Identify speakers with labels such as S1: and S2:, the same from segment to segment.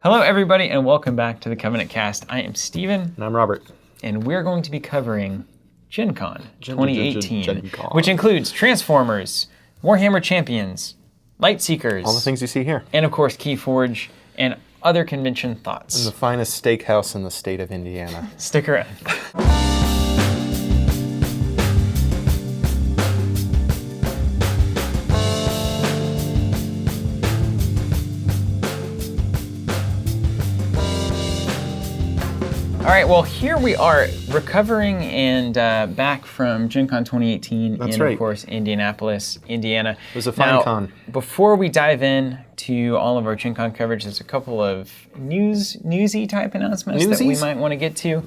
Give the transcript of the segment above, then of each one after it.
S1: Hello, everybody, and welcome back to the Covenant Cast. I am Steven.
S2: And I'm Robert.
S1: And we're going to be covering Gen Con 2018,
S2: Gen Con.
S1: which includes Transformers, Warhammer Champions, Lightseekers.
S2: All the things you see here.
S1: And, of course, KeyForge and other convention thoughts.
S2: And the finest steakhouse in the state of Indiana.
S1: Stick around. All right, well, here we are recovering and back from Gen Con 2018 of course, Indianapolis, Indiana.
S2: It was a fine con.
S1: Before we dive in to all of our Gen Con coverage, there's a couple of newsy type announcements that we might want to get to.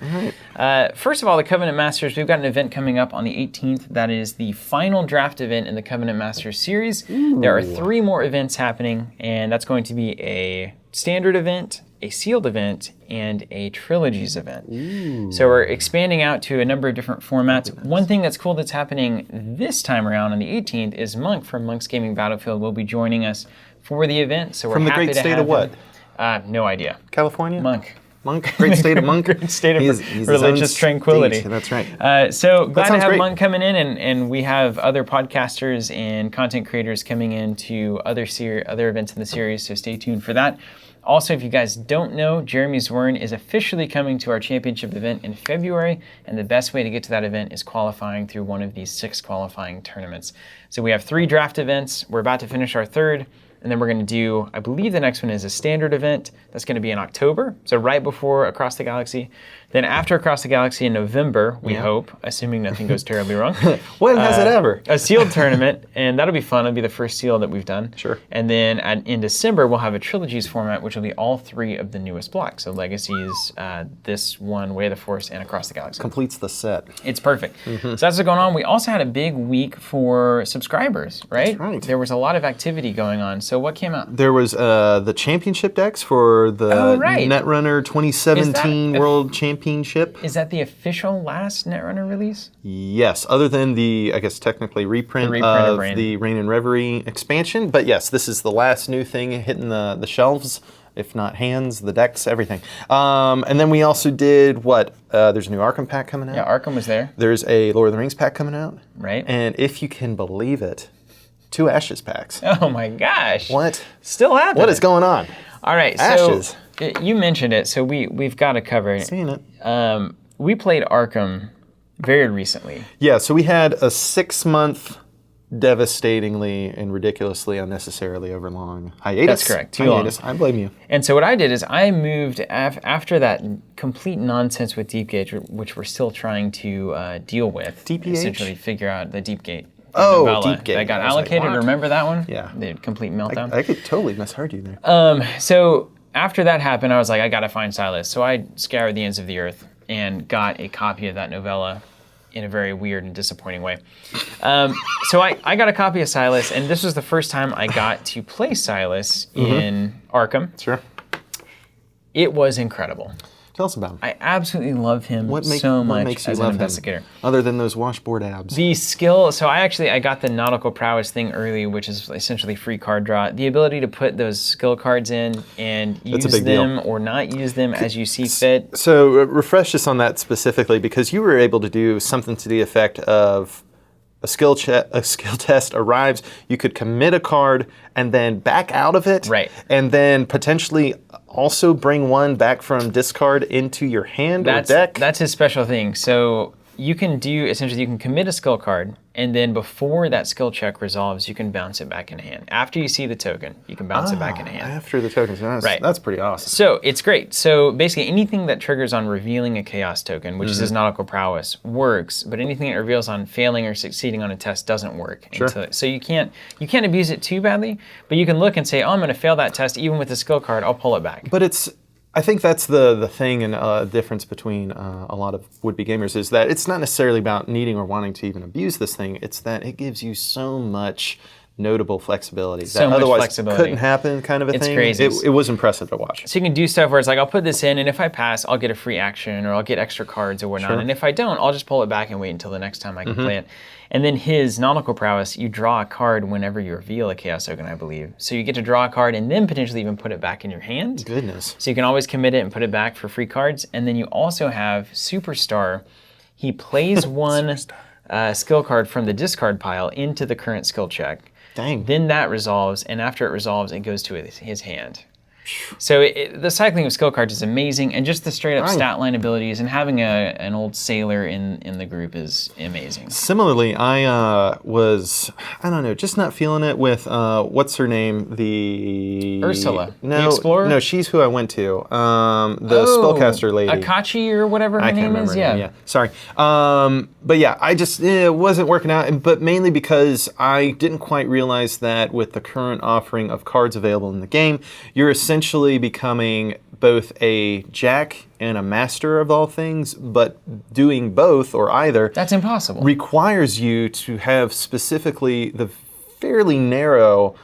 S2: Right.
S1: First of all, the Covenant Masters, we've got an event coming up on the 18th. That is the final draft event in the Covenant Masters series. Ooh. There are 3 more events happening, and that's going to be a standard event, a sealed event, and a trilogies event. Ooh. So we're expanding out to a number of different formats. One thing that's cool that's happening this time around on the 18th is Monk from Monk's Gaming Battlefield will be joining us for the event. So we're
S2: from the
S1: happy
S2: great
S1: to
S2: state
S1: have
S2: of what?
S1: No idea.
S2: California?
S1: Monk,
S2: great state of Monk.
S1: Great state of
S2: he's
S1: religious tranquility.
S2: State. That's right.
S1: So glad to have
S2: great.
S1: Monk coming in, and we have other podcasters and content creators coming into other events in the series. So stay tuned for that. Also, if you guys don't know, Jeremy Zwern is officially coming to our championship event in February, and the best way to get to that event is qualifying through one of these 6 qualifying tournaments. So we have 3 draft events. We're about to finish our 3rd, and then we're going to do, I believe the next one is a standard event. That's going to be in October, so right before Across the Galaxy. Then after Across the Galaxy in November, we hope, assuming nothing goes terribly wrong.
S2: When has it ever?
S1: A sealed tournament, and that'll be fun. It'll be the first seal that we've done.
S2: Sure.
S1: And then in December, we'll have a trilogies format, which will be all 3 of the newest blocks. So Legacies, this one, Way of the Force, and Across the Galaxy.
S2: Completes the set.
S1: It's perfect. So that's what's going on. We also had a big week for subscribers, right?
S2: That's right.
S1: There was a lot of activity going on. So what came out?
S2: There was the championship decks for the Netrunner 2017 World Championship.
S1: Is that the official last Netrunner release?
S2: Yes, other than the, I guess technically reprint of the Reign and Reverie expansion. But yes, this is the last new thing hitting the shelves, if not hands, the decks, everything. And then we also did what? There's a new Arkham pack coming out.
S1: Yeah, Arkham was there.
S2: There's a Lord of the Rings pack coming out.
S1: Right.
S2: And if you can believe it, 2 Ashes packs.
S1: Oh my gosh.
S2: What?
S1: Still happening.
S2: What is going on?
S1: All right,
S2: Ashes.
S1: So you mentioned it, so we've got to cover it.
S2: Seen it.
S1: We played Arkham very recently.
S2: Yeah, so we had a 6-month devastatingly and ridiculously unnecessarily overlong hiatus.
S1: That's correct. Too long.
S2: I blame you.
S1: And so what I did is I moved after that complete nonsense with Deepgate, which we're still trying to deal with.
S2: DPH?
S1: Essentially figure out the Deepgate.
S2: Oh,
S1: novella
S2: Deepgate.
S1: that got allocated.
S2: Like,
S1: remember that one?
S2: Yeah.
S1: The complete meltdown.
S2: I could totally misheard you there.
S1: So after that happened, I was like, I got to find Silas. So I scoured the ends of the earth and got a copy of that novella in a very weird and disappointing way. So I got a copy of Silas, and this was the first time I got to play Silas in Arkham.
S2: Sure.
S1: It was incredible.
S2: Tell us about him.
S1: I absolutely love him
S2: What makes
S1: as
S2: you
S1: an
S2: love
S1: investigator.
S2: him, other than those washboard abs?
S1: The skill, so I got the nautical prowess thing early, which is essentially free card draw. The ability to put those skill cards in and use them or not use them as you see fit.
S2: So refresh us on that specifically, because you were able to do something to the effect of a skill test arrives, you could commit a card and then back out of it,
S1: right? And
S2: then potentially also bring one back from discard into your hand or deck.
S1: That's his special thing. So you can essentially you can commit a skill card, and then before that skill check resolves, you can bounce it back in hand. After you see the token, you can bounce it back in hand.
S2: After the tokens, that's pretty awesome.
S1: So it's great. So basically anything that triggers on revealing a chaos token, which is his nautical prowess, works, but anything that reveals on failing or succeeding on a test doesn't work.
S2: Sure.
S1: So you can't abuse it too badly, but you can look and say, oh, I'm going to fail that test even with a skill card, I'll pull it back.
S2: But I think that's the thing and difference between a lot of would-be gamers is that it's not necessarily about needing or wanting to even abuse this thing. It's that it gives you so much notable flexibility
S1: So
S2: that
S1: much
S2: otherwise
S1: flexibility.
S2: couldn't happen, kind of a
S1: It's
S2: thing.
S1: crazy.
S2: It was impressive to watch.
S1: So you can do stuff where it's like, I'll put this in, and if I pass, I'll get a free action, or I'll get extra cards or whatnot.
S2: Sure.
S1: And if I don't, I'll just pull it back and wait until the next time I can play it. And then his nautical prowess, you draw a card whenever you reveal a Chaos Token, I believe. So you get to draw a card and then potentially even put it back in your hand.
S2: Goodness.
S1: So you can always commit it and put it back for free cards. And then you also have Superstar. He plays one skill card from the discard pile into the current skill check.
S2: Dang.
S1: Then that resolves, and after it resolves, it goes to his hand. So the cycling of skill cards is amazing, and just the straight up stat line abilities, and having an old sailor in the group is amazing.
S2: Similarly, I don't know, just not feeling it with, what's her name? The...
S1: Ursula,
S2: no,
S1: the explorer?
S2: No, she's who I went to. The spellcaster lady.
S1: Akachi or whatever her name is?
S2: Yeah. Sorry. But yeah, I just, it wasn't working out, but mainly because I didn't quite realize that with the current offering of cards available in the game, you're essentially becoming both a jack and a master of all things, but doing both or either
S1: That's impossible.
S2: Requires you to have specifically the fairly narrow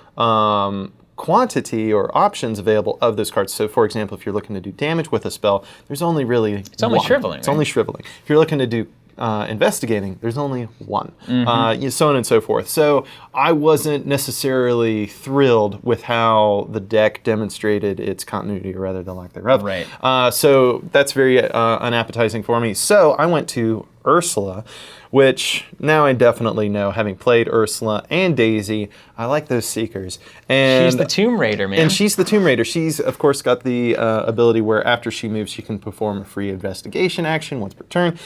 S2: quantity or options available of those cards. So for example, if you're looking to do damage with a spell, there's only really
S1: It's only shriveling.
S2: It's only shriveling. If you're looking to do investigating, there's only one, so on and so forth. So I wasn't necessarily thrilled with how the deck demonstrated its continuity, or rather the lack thereof.
S1: Right.
S2: So that's very unappetizing for me. So I went to Ursula, which now I definitely know, having played Ursula and Daisy, I like those Seekers. And
S1: she's the Tomb Raider, man.
S2: And she's the Tomb Raider. She's, of course, got the ability where after she moves, she can perform a free investigation action once per turn.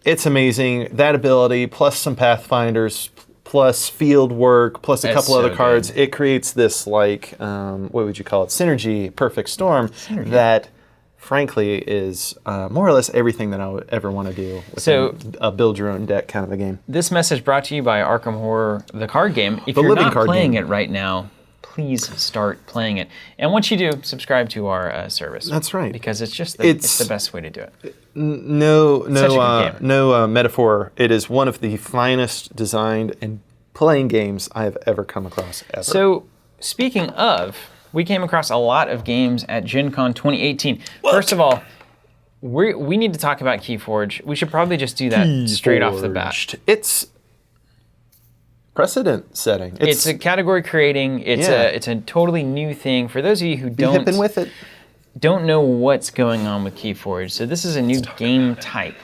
S2: It's amazing. That ability, plus some Pathfinders, plus field work, plus a couple other cards. It creates this, like, what would you call it? Synergy, perfect storm that, frankly, is more or less everything that I would ever want to do with a build your own deck kind of a game.
S1: This message brought to you by Arkham Horror, the card game. If you're not playing it right now, please start playing it. And once you do, subscribe to our service.
S2: That's right.
S1: Because it's just it's the best way to do it.
S2: No metaphor. It is one of the finest designed and playing games I have ever come across, ever.
S1: So, speaking of, we came across a lot of games at Gen Con 2018.
S2: What?
S1: First of all, we need to talk about KeyForge. We should probably just do that straight off the bat.
S2: It's precedent setting.
S1: It's a category creating. It's a totally new thing. For those of you who don't know what's going on with KeyForge, so this is a new game type.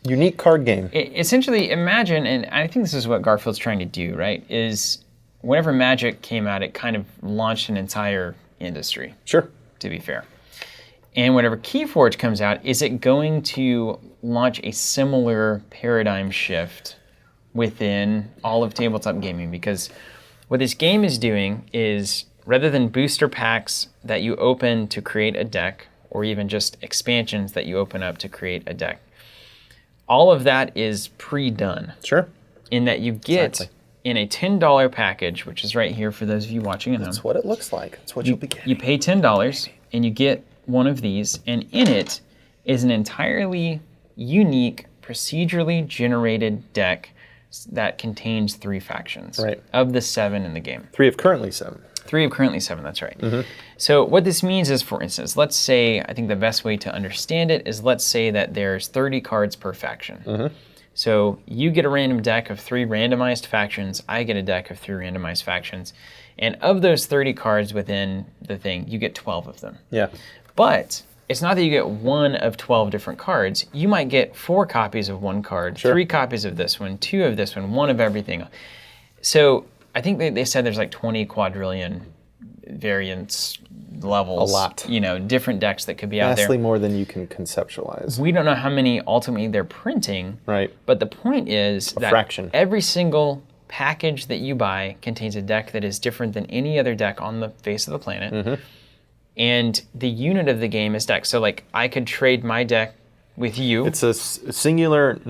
S2: Unique card game.
S1: Essentially, imagine, and I think this is what Garfield's trying to do, right, is whenever Magic came out, it kind of launched an entire industry.
S2: Sure.
S1: To be fair. And whenever KeyForge comes out, is it going to launch a similar paradigm shift within all of tabletop gaming? Because what this game is doing is, rather than booster packs that you open to create a deck, or even just expansions that you open up to create a deck, all of that is pre-done.
S2: Sure.
S1: In that you get in a $10 package, which is right here for those of you watching at home.
S2: That's what it looks like. That's what you'll be getting.
S1: You pay $10 and you get one of these, and in it is an entirely unique, procedurally generated deck that contains 3 factions of the 7 in the game.
S2: 3 of currently 7.
S1: 3 of currently 7, that's right. So what this means is, for instance, let's say, I think the best way to understand it is, let's say that there's 30 cards per faction. So you get a random deck of 3 randomized factions, I get a deck of 3 randomized factions, and of those 30 cards within the thing, you get 12 of them.
S2: Yeah.
S1: But it's not that you get 1 of 12 different cards. You might get 4 copies of one card, 3 copies of this one, 2 of this one, 1 of everything. So I think they said there's like 20 quadrillion variants, levels.
S2: A lot.
S1: You know, different decks that could be out there.
S2: Vastly more than you can conceptualize.
S1: We don't know how many ultimately they're printing.
S2: Right.
S1: But the point is that
S2: fraction.
S1: Every single package that you buy contains a deck that is different than any other deck on the face of the planet. And the unit of the game is deck. So, like, I could trade my deck with you.
S2: It's a singular,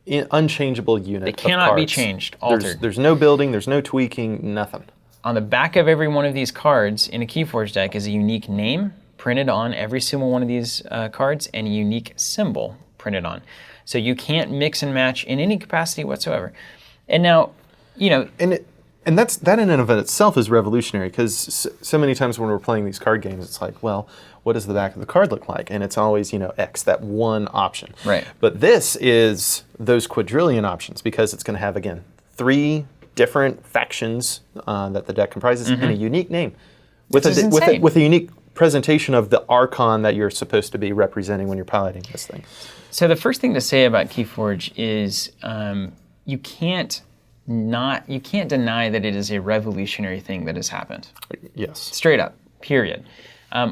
S2: unchangeable unit.
S1: It cannot be changed, altered.
S2: There's no building, there's no tweaking, nothing.
S1: On the back of every one of these cards in a KeyForge deck is a unique name printed on every single one of these cards, and a unique symbol printed on. So you can't mix and match in any capacity whatsoever. And now, you know...
S2: And that in and of itself is revolutionary, because so many times when we're playing these card games, it's like, well, what does the back of the card look like? And it's always, X, that one option.
S1: Right.
S2: But this is those quadrillion options, because it's going to have, again, 3 different factions that the deck comprises, and a unique name with a unique presentation of the archon that you're supposed to be representing when you're piloting this thing.
S1: So the first thing to say about KeyForge is you can't deny that it is a revolutionary thing that has happened.
S2: Yes.
S1: Straight up, period.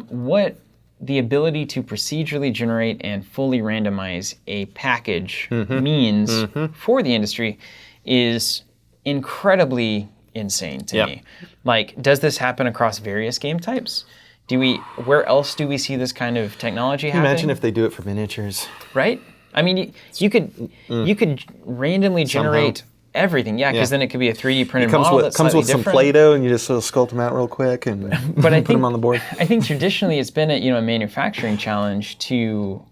S1: What the ability to procedurally generate and fully randomize a package means for the industry is incredibly insane to me. Like, does this happen across various game types? Where else do we see this kind of technology happening?
S2: Imagine if they do it for miniatures.
S1: Right? I mean, you could randomly generate everything, because then it could be a 3D printed model that's
S2: comes with
S1: different.
S2: some Play-Doh, and you just sort of sculpt them out real quick and put them on the board.
S1: I think traditionally it's been a manufacturing challenge to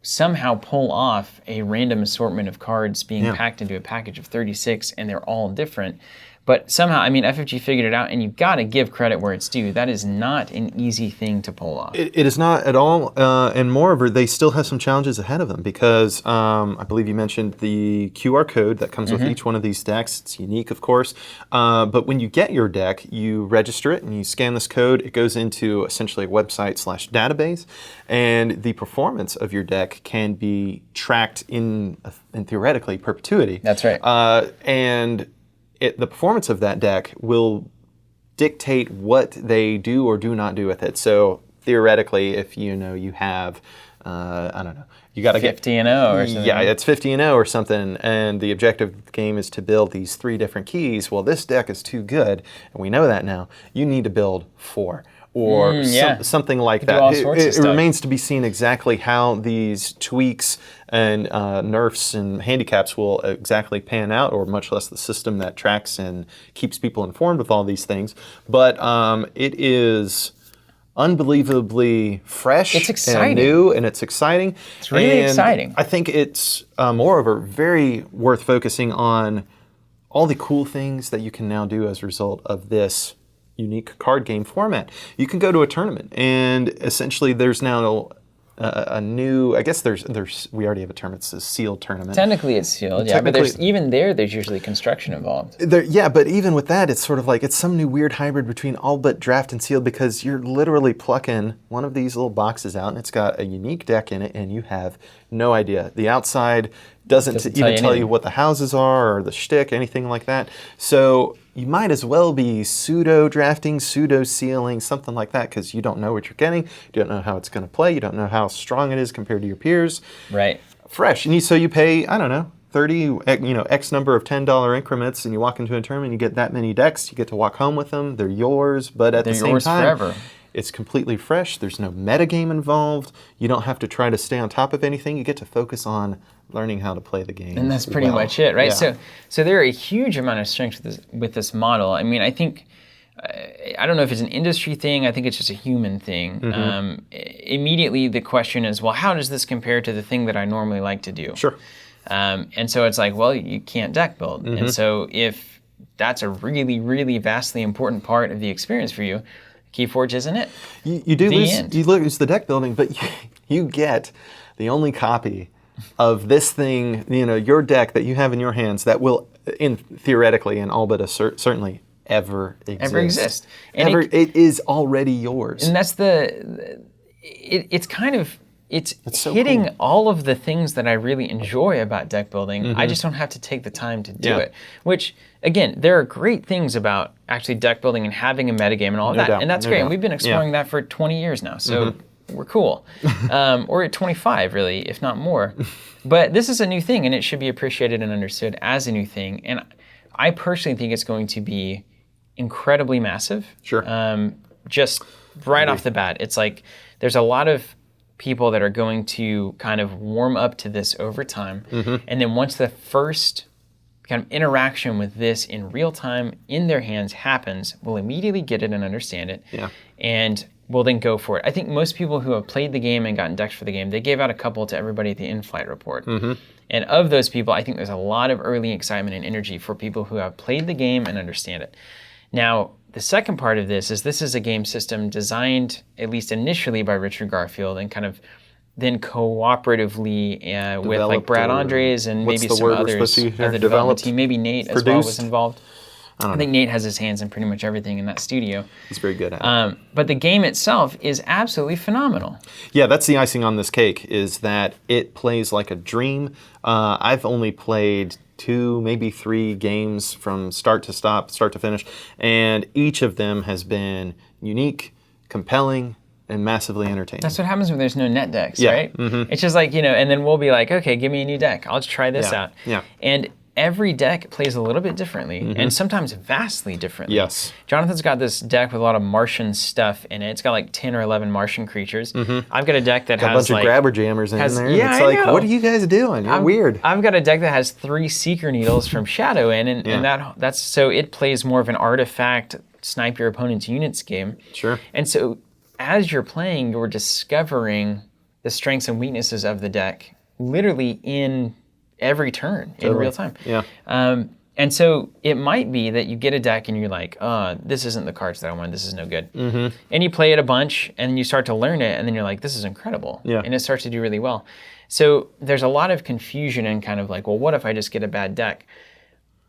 S1: somehow pull off a random assortment of cards being packed into a package of 36, and they're all different. But somehow, FFG figured it out, and you've got to give credit where it's due. That is not an easy thing to pull off.
S2: It is not at all, and moreover, they still have some challenges ahead of them, because I believe you mentioned the QR code that comes with each one of these decks. It's unique, of course, but when you get your deck, you register it and you scan this code. It goes into essentially a website/database, and the performance of your deck can be tracked in theoretically perpetuity.
S1: That's right.
S2: And the performance of that deck will dictate what they do or do not do with it. So theoretically, if you have, I don't know, you got to get
S1: 50-0 or something.
S2: Yeah, it's 50-0 or something, and the objective of the game is to build these 3 different keys. Well, this deck is too good, and we know that now. You need to build 4. Or something like that. It remains to be seen exactly how these tweaks and nerfs and handicaps will exactly pan out, or much less the system that tracks and keeps people informed with all these things. But it is unbelievably fresh,
S1: it's exciting,
S2: and new, and it's exciting.
S1: It's really exciting.
S2: I think it's moreover very worth focusing on all the cool things that you can now do as a result of this unique card game format. You can go to a tournament, and essentially there's now a new, I guess we already have a tournament. It's a sealed tournament.
S1: Technically it's sealed, but there's usually construction involved.
S2: But even with that, it's sort of like, it's some new weird hybrid between all but draft and sealed, because you're literally plucking one of these little boxes out, and it's got a unique deck in it, and you have no idea. The outside doesn't even tell you what the houses are or the shtick, anything like that. So you might as well be pseudo-drafting, pseudo-sealing, something like that, because you don't know what you're getting, you don't know how it's going to play, you don't know how strong it is compared to your peers.
S1: Right.
S2: Fresh. And so you pay, I don't know, 30, X number of $10 increments, and you walk into a tournament, you get that many decks, you get to walk home with them, they're yours, but at the same time,
S1: forever.
S2: It's completely fresh, there's no metagame involved, you don't have to try to stay on top of anything, you get to focus on learning how to play the game.
S1: And that's pretty much it, right? Yeah. So there are a huge amount of strength with this model. I think, I don't know if it's an industry thing, I think it's just a human thing. Immediately the question is, well, how does this compare to the thing that I normally like to do?
S2: Sure.
S1: And so it's like, well, you can't deck build. And so if that's a really, really vastly important part of the experience for you, KeyForge isn't it.
S2: You lose the deck building, but you get the only copy of this thing, your deck that you have in your hands that will, theoretically and all but certainly, ever exist. And it is already yours.
S1: And that's it's
S2: so
S1: hitting
S2: cool.
S1: all of the things that I really enjoy about deck building. I just don't have to take the time to do it. Which, again, there are great things about actually deck building and having a metagame and all that.
S2: Doubt.
S1: And that's great. And we've been exploring that for 20 years now. So we're cool. Or at 25, really, if not more. But this is a new thing, and it should be appreciated and understood as a new thing. And I personally think it's going to be incredibly massive.
S2: Sure.
S1: Just right off the bat, it's like there's a lot of people that are going to kind of warm up to this over time. And then once the first kind of interaction with this in real time in their hands happens, will immediately get it and understand it.
S2: Yeah.
S1: And will then go for it. I think most people who have played the game and gotten decked for the game, they gave out a couple to everybody at the in-flight report. And of those people, I think there's a lot of early excitement and energy for people who have played the game and understand it. Now, the second part of this is a game system designed, at least initially, by Richard Garfield and kind of then cooperatively with like Brad Andres and maybe some others of the development team. Maybe Nate as well was involved. I think Nate has his hands in pretty much everything in that studio.
S2: He's very good at it.
S1: But the game itself is absolutely phenomenal.
S2: Yeah, that's the icing on this cake, is that it plays like a dream. I've only played 2, maybe 3 games from start to finish, and each of them has been unique, compelling, and massively entertaining.
S1: That's what happens when there's no net decks, right? It's just like, and then we'll be like, okay, give me a new deck. I'll just try this out. And every deck plays a little bit differently, and sometimes vastly differently.
S2: Yes.
S1: Jonathan's got this deck with a lot of Martian stuff in it. It's got like 10 or 11 Martian creatures. I've got a deck that has
S2: a bunch of grabber jammers in there. Yeah, it's like, what are you guys doing? You're weird.
S1: I've got a deck that has 3 Seeker Needles from Shadow in, and that's so it plays more of an artifact, snipe your opponent's units game.
S2: Sure.
S1: And so as you're playing, you're discovering the strengths and weaknesses of the deck literally in every turn in real time.
S2: Yeah.
S1: And so it might be that you get a deck and you're like, this isn't the cards that I want. This is no good. And you play it a bunch and you start to learn it and then you're like, this is incredible.
S2: Yeah.
S1: And it starts to do really well. So there's a lot of confusion and kind of like, well, what if I just get a bad deck?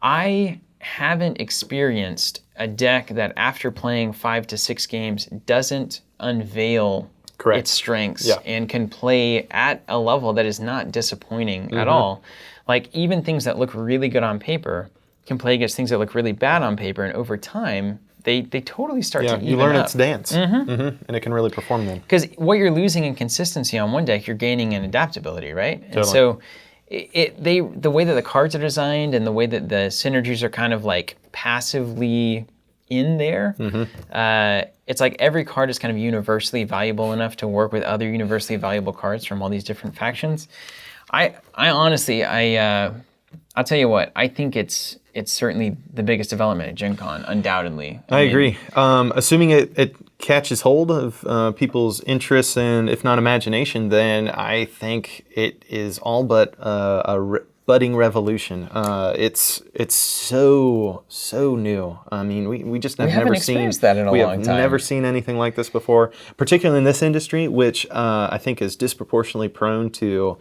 S1: I haven't experienced a deck that after playing 5 to 6 games doesn't unveil its strengths and can play at a level that is not disappointing at all. Like even things that look really good on paper can play against things that look really bad on paper, and over time they totally start to even
S2: you learn
S1: up.
S2: its dance, and it can really perform then.
S1: Because what you're losing in consistency on one deck, you're gaining in adaptability, right?
S2: Totally.
S1: And so the way that the cards are designed and the way that the synergies are kind of like passively in there, it's like every card is kind of universally valuable enough to work with other universally valuable cards from all these different factions. I honestly, I'll tell you what, I think it's certainly the biggest development at Gen Con, undoubtedly.
S2: I agree. Assuming it catches hold of people's interests and if not imagination, then I think it is all but a budding revolution. It's so new. I mean, we just have never seen
S1: that in a long time.
S2: We have never seen anything like this before, particularly in this industry, which I think is disproportionately prone to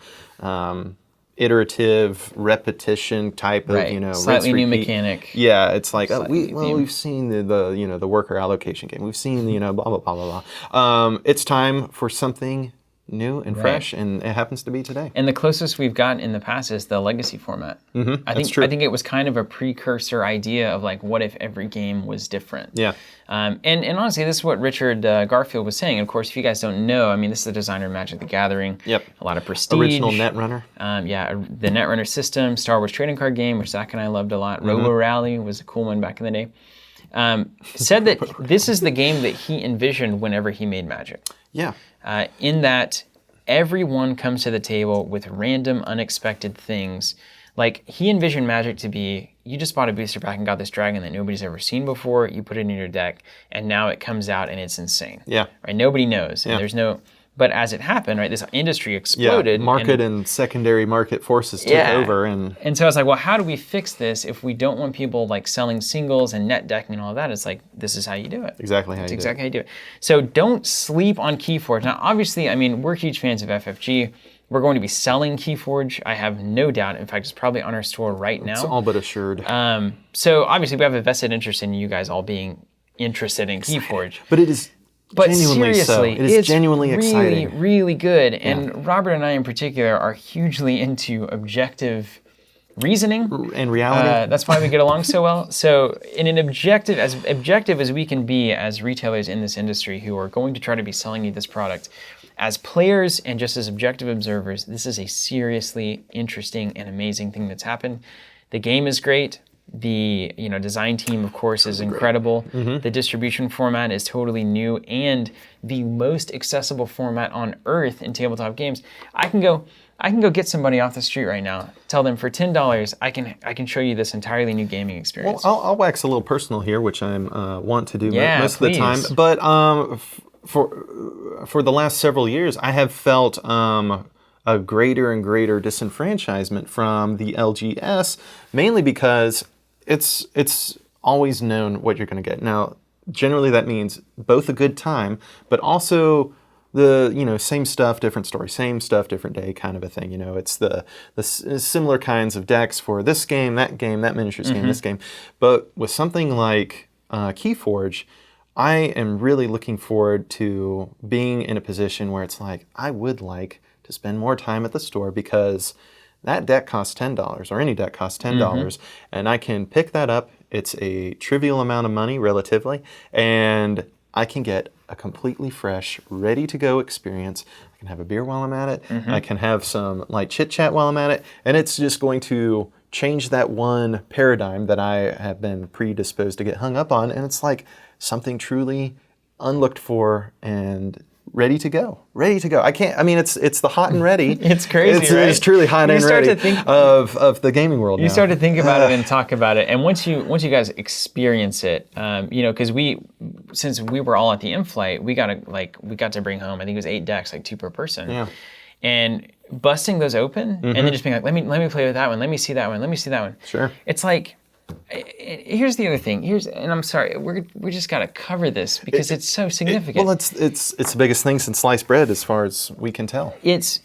S2: iterative repetition type of
S1: slightly new mechanic.
S2: Yeah, it's like we've seen the worker allocation game. We've seen blah blah blah blah blah. It's time for something new and fresh, and it happens to be today.
S1: And the closest we've gotten in the past is the legacy format. I think it was kind of a precursor idea of like, what if every game was different?
S2: Yeah.
S1: And honestly, this is what Richard Garfield was saying. Of course, if you guys don't know, I mean, this is the designer of Magic the Gathering.
S2: Yep.
S1: A lot of prestige.
S2: Original Netrunner.
S1: The Netrunner system, Star Wars trading card game, which Zach and I loved a lot. Robo Rally was a cool one back in the day. Said that this is the game that he envisioned whenever he made Magic.
S2: Yeah.
S1: In that everyone comes to the table with random, unexpected things. Like, he envisioned Magic to be, you just bought a booster pack and got this dragon that nobody's ever seen before, you put it in your deck, and now it comes out and it's insane.
S2: Yeah.
S1: Right? Nobody knows. And there's no... But as it happened, right, this industry exploded.
S2: Yeah, market and secondary market forces took over.
S1: And so I was like, well, how do we fix this if we don't want people like selling singles and net decking and all that? It's like, this is how you do it.
S2: Exactly how you
S1: do it. So don't sleep on KeyForge. Now, obviously, I mean, we're huge fans of FFG. We're going to be selling KeyForge, I have no doubt. In fact, it's probably on our store right now.
S2: It's all but assured.
S1: So obviously, we have a vested interest in you guys all being interested in KeyForge.
S2: But it is...
S1: But
S2: genuinely
S1: seriously,
S2: so. It is genuinely exciting.
S1: Really, really good. And Robert and I in particular are hugely into objective reasoning.
S2: And reality.
S1: That's why we get along so well. So in an objective as we can be as retailers in this industry who are going to try to be selling you this product, as players and just as objective observers, this is a seriously interesting and amazing thing that's happened. The game is great. The design team, of course, is incredible. The distribution format is totally new and the most accessible format on earth in tabletop games. I can go get somebody off the street right now. Tell them for $10, I can show you this entirely new gaming experience.
S2: Well, I'll wax a little personal here, which I want to do most
S1: please.
S2: of the time. But for the last several years, I have felt a greater and greater disenfranchisement from the LGS, mainly because it's always known what you're going to get. Now, generally that means both a good time, but also the same stuff, different story, same stuff, different day kind of a thing. It's the similar kinds of decks for this game, that miniatures game, this game. But with something like KeyForge, I am really looking forward to being in a position where it's like, I would like to spend more time at the store because that deck costs $10, or any deck costs $10, and I can pick that up. It's a trivial amount of money, relatively, and I can get a completely fresh, ready-to-go experience. I can have a beer while I'm at it. I can have some light chit-chat while I'm at it, and it's just going to change that one paradigm that I have been predisposed to get hung up on, and it's like something truly unlooked for and ready to go. It's the hot and ready.
S1: It's crazy, right?
S2: It's truly hot and ready of the gaming world.
S1: You start to think about it and talk about it, and once you guys experience it, because since we were all at the in-flight, we got to bring home, I think it was 8 decks, like 2 per person. Yeah. And busting those open and then just being like, let me play with that one, let me see that one, let me see that one.
S2: Sure.
S1: It's like, here's the other thing. And I'm sorry, we just got to cover this because it's so significant.
S2: Well, it's the biggest thing since sliced bread, as far as we can tell.
S1: It's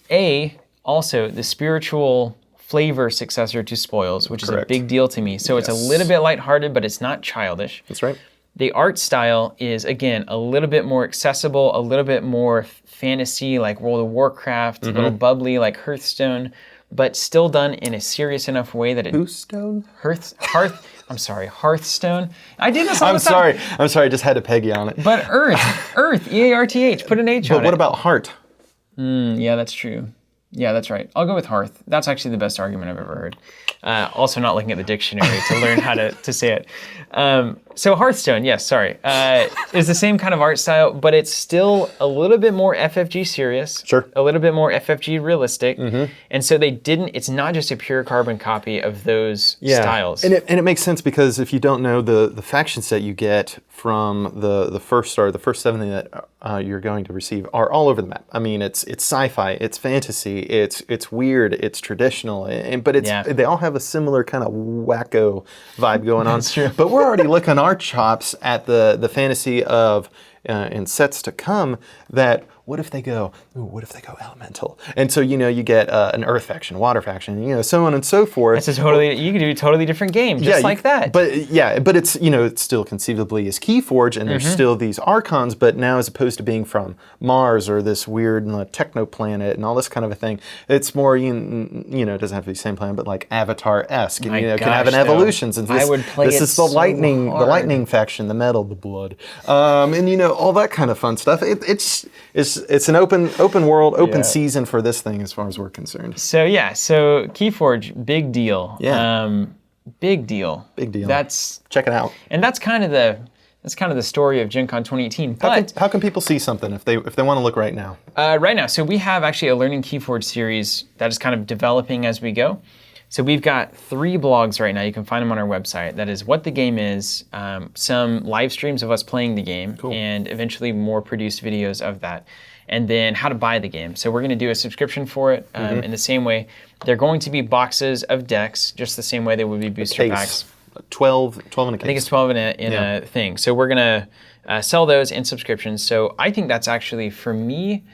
S1: also the spiritual flavor successor to Spoils, which is a big deal to me. So it's a little bit lighthearted, but it's not childish.
S2: That's right.
S1: The art style is, again, a little bit more accessible, a little bit more fantasy, like World of Warcraft, a little bubbly, like Hearthstone, but still done in a serious enough way that it...
S2: Hearthstone?
S1: Hearthstone. I did this all the time.
S2: I'm sorry, I just had to peg you on it.
S1: But Earth, E-A-R-T-H, put an H on it.
S2: But what about heart?
S1: Yeah, that's true. Yeah, that's right. I'll go with Hearth. That's actually the best argument I've ever heard. Also not looking at the dictionary to learn how to say it. So Hearthstone, yes, sorry, is the same kind of art style, but it's still a little bit more FFG serious.
S2: Sure.
S1: A little bit more FFG realistic. And so it's not just a pure carbon copy of those styles.
S2: And it makes sense because if you don't know, the faction set you get from the first 7 that you're going to receive are all over the map. I mean, it's sci-fi, it's fantasy, it's weird, it's traditional, but they all have a similar kind of wacko vibe going on.
S1: That's true.
S2: But we're already licking our chops at the fantasy of in sets to come that what if they go elemental? And so you get an earth faction, water faction, so on and so forth.
S1: It's you can do a totally different game just like that.
S2: But it's it's still conceivably is KeyForge, and there's still these archons, but now as opposed to being from Mars or this weird techno planet and all this kind of a thing, it's more it doesn't have to be the same planet, but like Avatar-esque. And, can have an evolutions. And this is the lightning faction, the metal, the blood, and all that kind of fun stuff. It's an open world, open season for this thing as far as we're concerned.
S1: So KeyForge, big deal.
S2: Yeah.
S1: Big deal.
S2: Big deal.
S1: Check
S2: it out.
S1: And that's kind of the story of Gen Con 2018. But
S2: how can people see something if they want to look right now?
S1: Right now, so we have actually a Learning KeyForge series that is kind of developing as we go. So we've got 3 blogs right now. You can find them on our website. That is what the game is, some live streams of us playing the game, and eventually more produced videos of that. And then how to buy the game. So we're going to do a subscription for it in the same way. They're going to be boxes of decks, just the same way they would be booster packs.
S2: 12 in a case.
S1: I think it's 12 in a thing. So we're going to sell those in subscriptions. So I think that's actually, for me,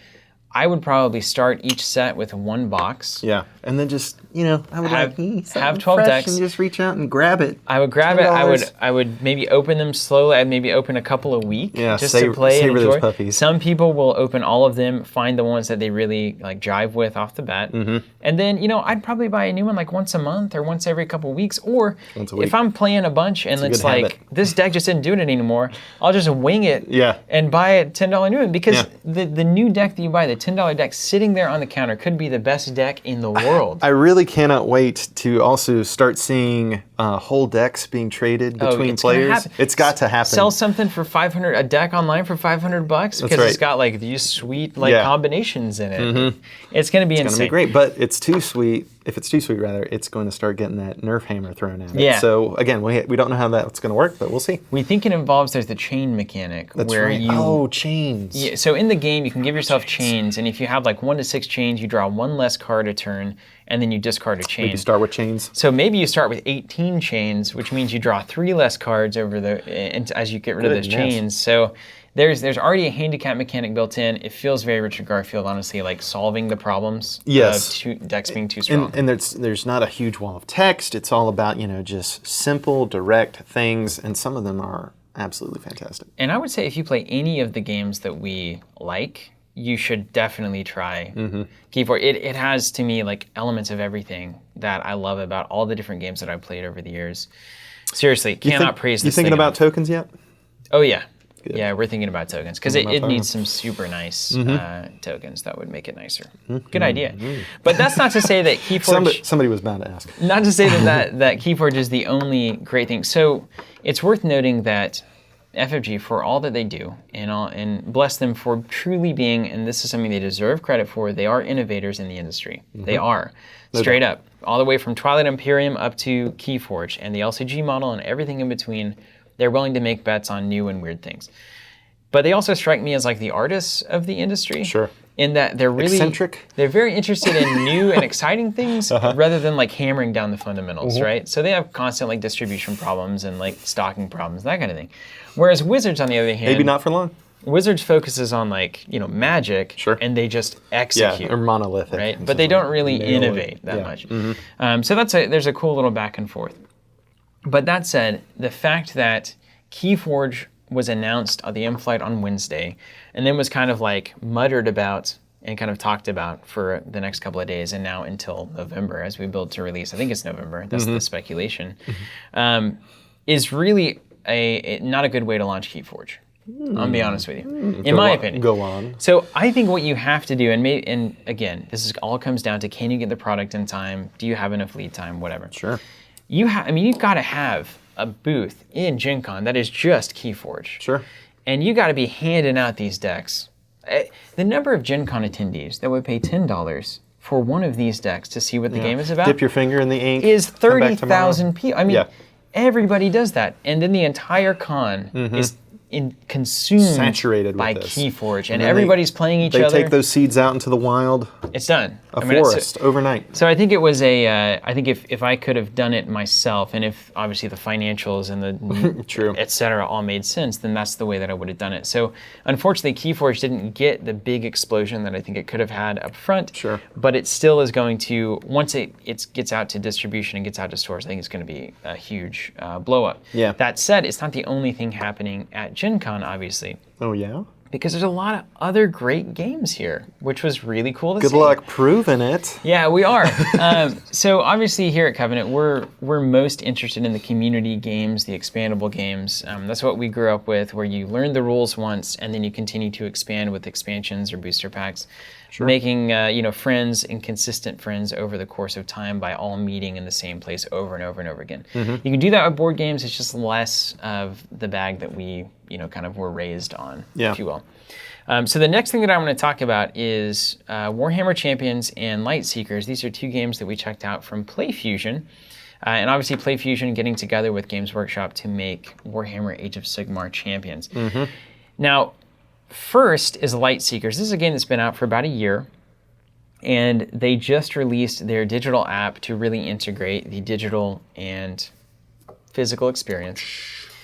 S1: I would probably start each set with 1 box.
S2: Yeah, and then just
S1: have 12 decks
S2: and just reach out and grab it.
S1: I would grab $10. I would maybe open them slowly. I'd maybe open a couple a week just to play and enjoy.
S2: Those puppies.
S1: Some people will open all of them, find the ones that they really jive with off the bat, and then I'd probably buy a new one once a month or once every couple of weeks. Or if I'm playing a bunch and it's like this deck just didn't do it anymore, I'll just wing it and buy a $10 new one because the new deck that you buy, the $10 deck sitting there on the counter could be the best deck in the world.
S2: I really cannot wait to also start seeing whole decks being traded between players. It's got to happen.
S1: Sell something for $500, a deck online for $500 because it's got these sweet combinations in it. It's going to be insane.
S2: It's going to be great, but it's too sweet if it's too sweet, rather, it's going to start getting that Nerf hammer thrown at it.
S1: Yeah.
S2: So again, we don't know how that's going to work, but we'll see.
S1: We think it involves there's the chain mechanic.
S2: That's
S1: where
S2: right. Chains.
S1: Yeah, so in the game, you can give yourself chains, and if you have like 1 to 6 chains, you draw 1 less card a turn, and then you discard a chain.
S2: Maybe start with chains.
S1: So maybe you start with 18 chains, which means you draw 3 less cards as you get rid of those chains. So there's already a handicap mechanic built in. It feels very Richard Garfield, honestly, like solving the problems of decks being too strong.
S2: And there's not a huge wall of text. It's all about, just simple, direct things, and some of them are absolutely fantastic.
S1: And I would say if you play any of the games that we like, you should definitely try KeyForge. It has, to me, like elements of everything that I love about all the different games that I've played over the years. Seriously, cannot praise this thing.
S2: You thinking about tokens yet?
S1: Oh, yeah.
S2: Good.
S1: Yeah, we're thinking about tokens because it needs some super nice tokens that would make it nicer. Good idea. But that's not to say that KeyForge...
S2: Somebody was bound to ask.
S1: Not to say that KeyForge is the only great thing. So it's worth noting that FFG, for all that they do, and bless them for truly being, and this is something they deserve credit for, they are innovators in the industry. They are. Straight up. All the way from Twilight Imperium up to KeyForge and the LCG model and everything in between. They're willing to make bets on new and weird things. But they also strike me as like the artists of the industry.
S2: Sure.
S1: In that they're really...
S2: eccentric.
S1: They're very interested in new and exciting things rather than like hammering down the fundamentals, right? So they have constant like distribution problems and like stocking problems, that kind of thing. Whereas Wizards, on the other hand...
S2: Maybe not for long.
S1: Wizards focuses on like, magic,
S2: and
S1: they just execute.
S2: Yeah, or monolithic.
S1: Right? But they don't really innovate that much. So there's a cool little back and forth. But that said, the fact that KeyForge was announced on the in-flight on Wednesday, and then was kind of like muttered about and kind of talked about for the next couple of days, and now until November as we build to release. I think it's November. That's the speculation. Is really not a good way to launch KeyForge. I'll be honest with you, in my opinion.
S2: Go on.
S1: So I think what you have to do, and again, this all comes down to, can you get the product in time? Do you have enough lead time? Whatever.
S2: Sure.
S1: You've got to have a booth in Gen Con that is just KeyForge.
S2: Sure.
S1: And you got to be handing out these decks. The number of Gen Con attendees that would pay $10 for one of these decks to see what the game is about.
S2: Dip your finger in the ink.
S1: Is 30,000 people. I mean, everybody does that. And then the entire con is consumed
S2: saturated
S1: by
S2: with this.
S1: KeyForge, and everybody's playing each other.
S2: They take those seeds out into the wild.
S1: It's done.
S2: Forest overnight.
S1: So I think it was I think if I could have done it myself, and if obviously the financials and the et cetera all made sense, then that's the way that I would have done it. So unfortunately, KeyForge didn't get the big explosion that I think it could have had up front.
S2: Sure.
S1: But it still is going to, once it gets out to distribution and gets out to stores, I think it's going to be a huge blow up.
S2: Yeah.
S1: That said, it's not the only thing happening at Gen Con, obviously.
S2: Oh, yeah?
S1: Because there's a lot of other great games here, which was really cool to see.
S2: Good luck proving it.
S1: Yeah, we are. So obviously here at Covenant, we're most interested in the community games, the expandable games. That's what we grew up with, where you learn the rules once and then you continue to expand with expansions or booster packs. Sure. Making friends and consistent friends over the course of time by all meeting in the same place over and over and over again. You can do that with board games. It's just less of the bag that we kind of were raised on, if you will. So the next thing that I'm going to talk about is Warhammer Champions and Lightseekers. These are two games that we checked out from PlayFusion. And obviously PlayFusion getting together with Games Workshop to make Warhammer Age of Sigmar Champions. Now, first is Lightseekers. This is a game that's been out for about a year, and they just released their digital app to really integrate the digital and physical experience.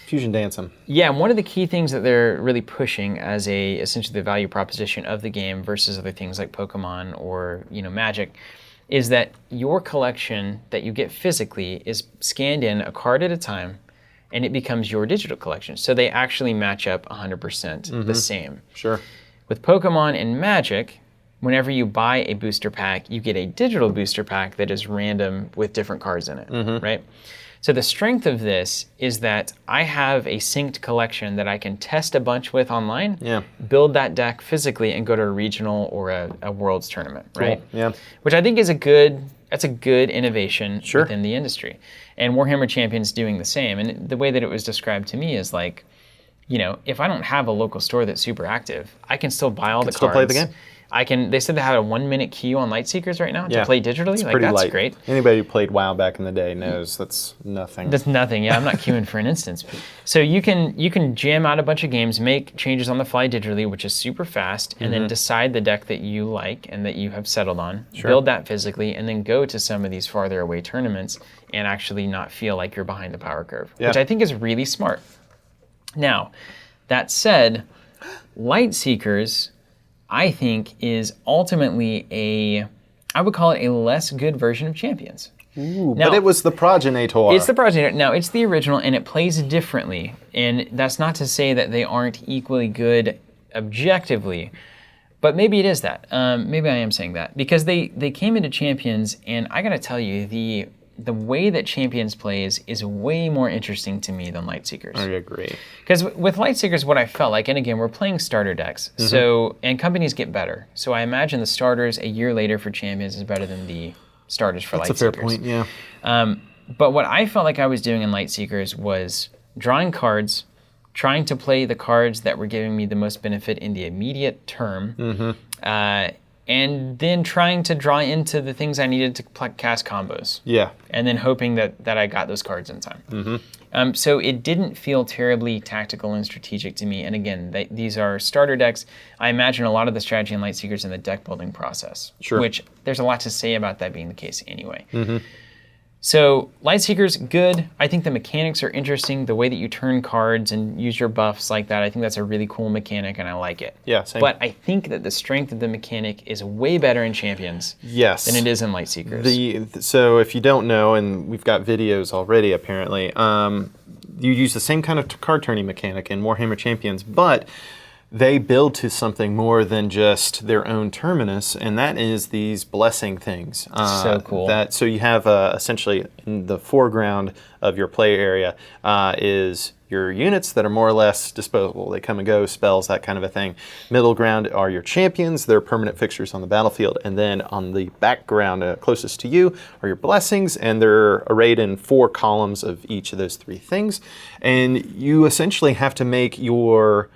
S2: Fusion dancing.
S1: Yeah, and one of the key things that they're really pushing as essentially the value proposition of the game versus other things like Pokemon or Magic is that your collection that you get physically is scanned in a card at a time, and it becomes your digital collection. So they actually match up 100% the same.
S2: Sure.
S1: With Pokemon and Magic, whenever you buy a booster pack, you get a digital booster pack that is random with different cards in it, right? So the strength of this is that I have a synced collection that I can test a bunch with online, build that deck physically, and go to a regional or a Worlds tournament, right?
S2: Yeah.
S1: Which I think is a good innovation within the industry. And Warhammer Champions doing the same. And the way that it was described to me is like, if I don't have a local store that's super active, I can still buy all the cards.
S2: Still play the game.
S1: They said they have a 1-minute queue on Lightseekers right now to play digitally.
S2: It's pretty
S1: that's
S2: light.
S1: Great.
S2: Anybody who played WoW back in the day knows that's nothing.
S1: That's nothing. Yeah, I'm not queuing for an instance. So you can jam out a bunch of games, make changes on the fly digitally, which is super fast, and then decide the deck that you like and that you have settled on, build that physically, and then go to some of these farther away tournaments and actually not feel like you're behind the power curve, which I think is really smart. Now, that said, Lightseekers, I think, is ultimately I would call it a less good version of Champions.
S2: Ooh, now, but it was the progenitor.
S1: It's the progenitor. Now, it's the original, and it plays differently. And that's not to say that they aren't equally good objectively, but maybe it is that. Maybe I am saying that. Because they came into Champions, and I got to tell you, the way that Champions plays is way more interesting to me than Lightseekers.
S2: I agree.
S1: Because with Lightseekers, what I felt like, and again, we're playing starter decks, and companies get better. So I imagine the starters a year later for Champions is better than the starters for Lightseekers.
S2: That's a fair point, yeah.
S1: But what I felt like I was doing in Lightseekers was drawing cards, trying to play the cards that were giving me the most benefit in the immediate term, and then trying to draw into the things I needed to cast combos.
S2: Yeah.
S1: And then hoping that I got those cards in time. So it didn't feel terribly tactical and strategic to me. And again, these are starter decks. I imagine a lot of the strategy in Lightseekers in the deck building process.
S2: Sure.
S1: Which there's a lot to say about that being the case anyway. So Lightseekers, good. I think the mechanics are interesting. The way that you turn cards and use your buffs like that, I think that's a really cool mechanic, and I like it.
S2: Yeah, same.
S1: But I think that the strength of the mechanic is way better in Champions than it is in Lightseekers.
S2: So if you don't know, and we've got videos already apparently, you use the same kind of card turning mechanic in Warhammer Champions, but they build to something more than just their own terminus, and that is these blessing things.
S1: So cool.
S2: So you have essentially in the foreground of your play area is your units that are more or less disposable. They come and go, spells, that kind of a thing. Middle ground are your champions. They're permanent fixtures on the battlefield. And then on the background closest to you are your blessings, and they're arrayed in 4 columns of each of those 3 things. And you essentially have to make your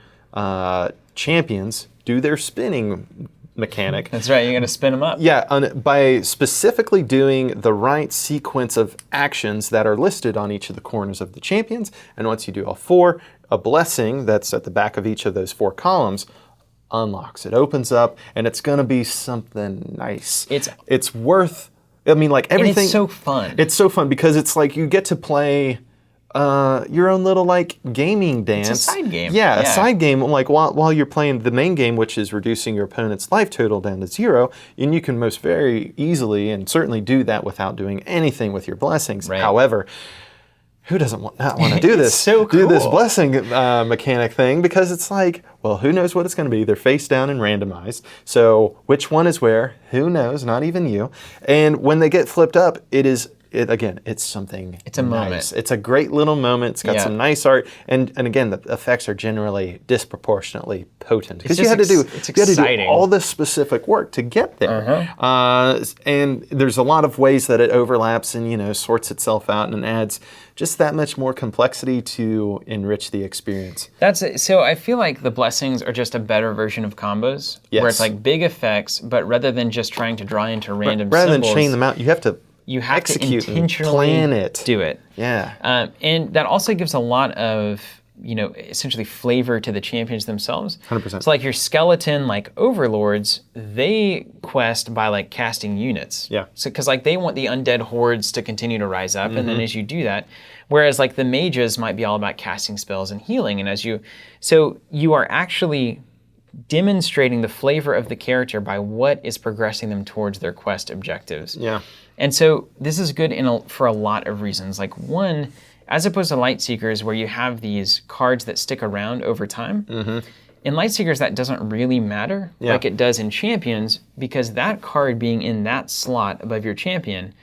S2: champions do their spinning mechanic.
S1: That's right, you're going to spin them up.
S2: Yeah, by specifically doing the right sequence of actions that are listed on each of the corners of the champions. And once you do all 4, a blessing that's at the back of each of those 4 columns unlocks. It opens up, and it's going to be something nice. It's worth, I mean, like everything.
S1: And it's so fun.
S2: It's so fun because it's like you get to play your own little like gaming dance.
S1: It's a side game.
S2: Yeah, a side game. Like while you're playing the main game, which is reducing your opponent's life total down to 0, and you can most very easily and certainly do that without doing anything with your blessings.
S1: Right.
S2: However, who doesn't want to do this?
S1: So cool.
S2: Do this blessing mechanic thing, because it's like, well, who knows what it's going to be? They're face down and randomized. So which one is where? Who knows? Not even you. And when they get flipped up, it's something.
S1: It's a
S2: nice.
S1: moment.
S2: It's a great little moment. It's got some nice art, and again, the effects are generally disproportionately potent because you had to do all this specific work to get there. And there's a lot of ways that it overlaps and sorts itself out and adds just that much more complexity to enrich the experience.
S1: So I feel like the blessings are just a better version of combos, where it's like big effects, but rather than just trying to draw into random
S2: rather
S1: symbols,
S2: than chain them out, you have to
S1: execute to intentionally
S2: plan it.
S1: Do it.
S2: Yeah.
S1: And that also gives a lot of, essentially flavor to the champions themselves.
S2: 100%.
S1: So like your skeleton, like overlords, they quest by like casting units.
S2: Yeah.
S1: So because like they want the undead hordes to continue to rise up, and then as you do that, whereas like the mages might be all about casting spells and healing, and so you are actually demonstrating the flavor of the character by what is progressing them towards their quest objectives.
S2: Yeah.
S1: And so this is good for a lot of reasons. Like one, as opposed to Lightseekers, where you have these cards that stick around over time, in Lightseekers that doesn't really matter like it does in Champions, because that card being in that slot above your champion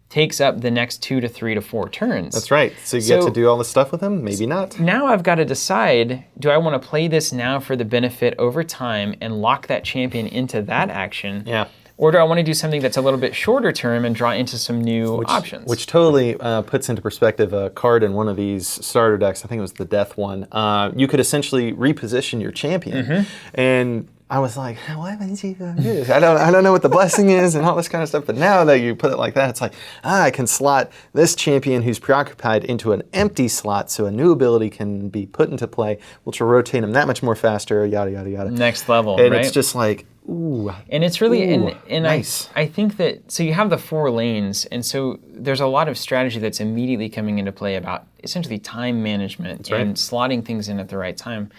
S1: takes up the next 2 to 3 to 4 turns.
S2: That's right. So you get to do all this stuff with them? Maybe not.
S1: Now I've got to decide, do I want to play this now for the benefit over time and lock that champion into that action?
S2: Yeah.
S1: Or do I want to do something that's a little bit shorter term and draw into some new options?
S2: Which totally puts into perspective a card in one of these starter decks. I think it was the Death one. You could essentially reposition your champion. And I was like, why haven't you done this? I don't know what the blessing is and all this kind of stuff. But now that you put it like that, it's like, I can slot this champion who's preoccupied into an empty slot so a new ability can be put into play, which will rotate him that much more faster, yada, yada, yada.
S1: Next level,
S2: and
S1: right?
S2: it's just like, ooh.
S1: And it's really, and
S2: nice.
S1: I think that, so you have the 4 lanes, and so there's a lot of strategy that's immediately coming into play about essentially time management and slotting things in at the right time.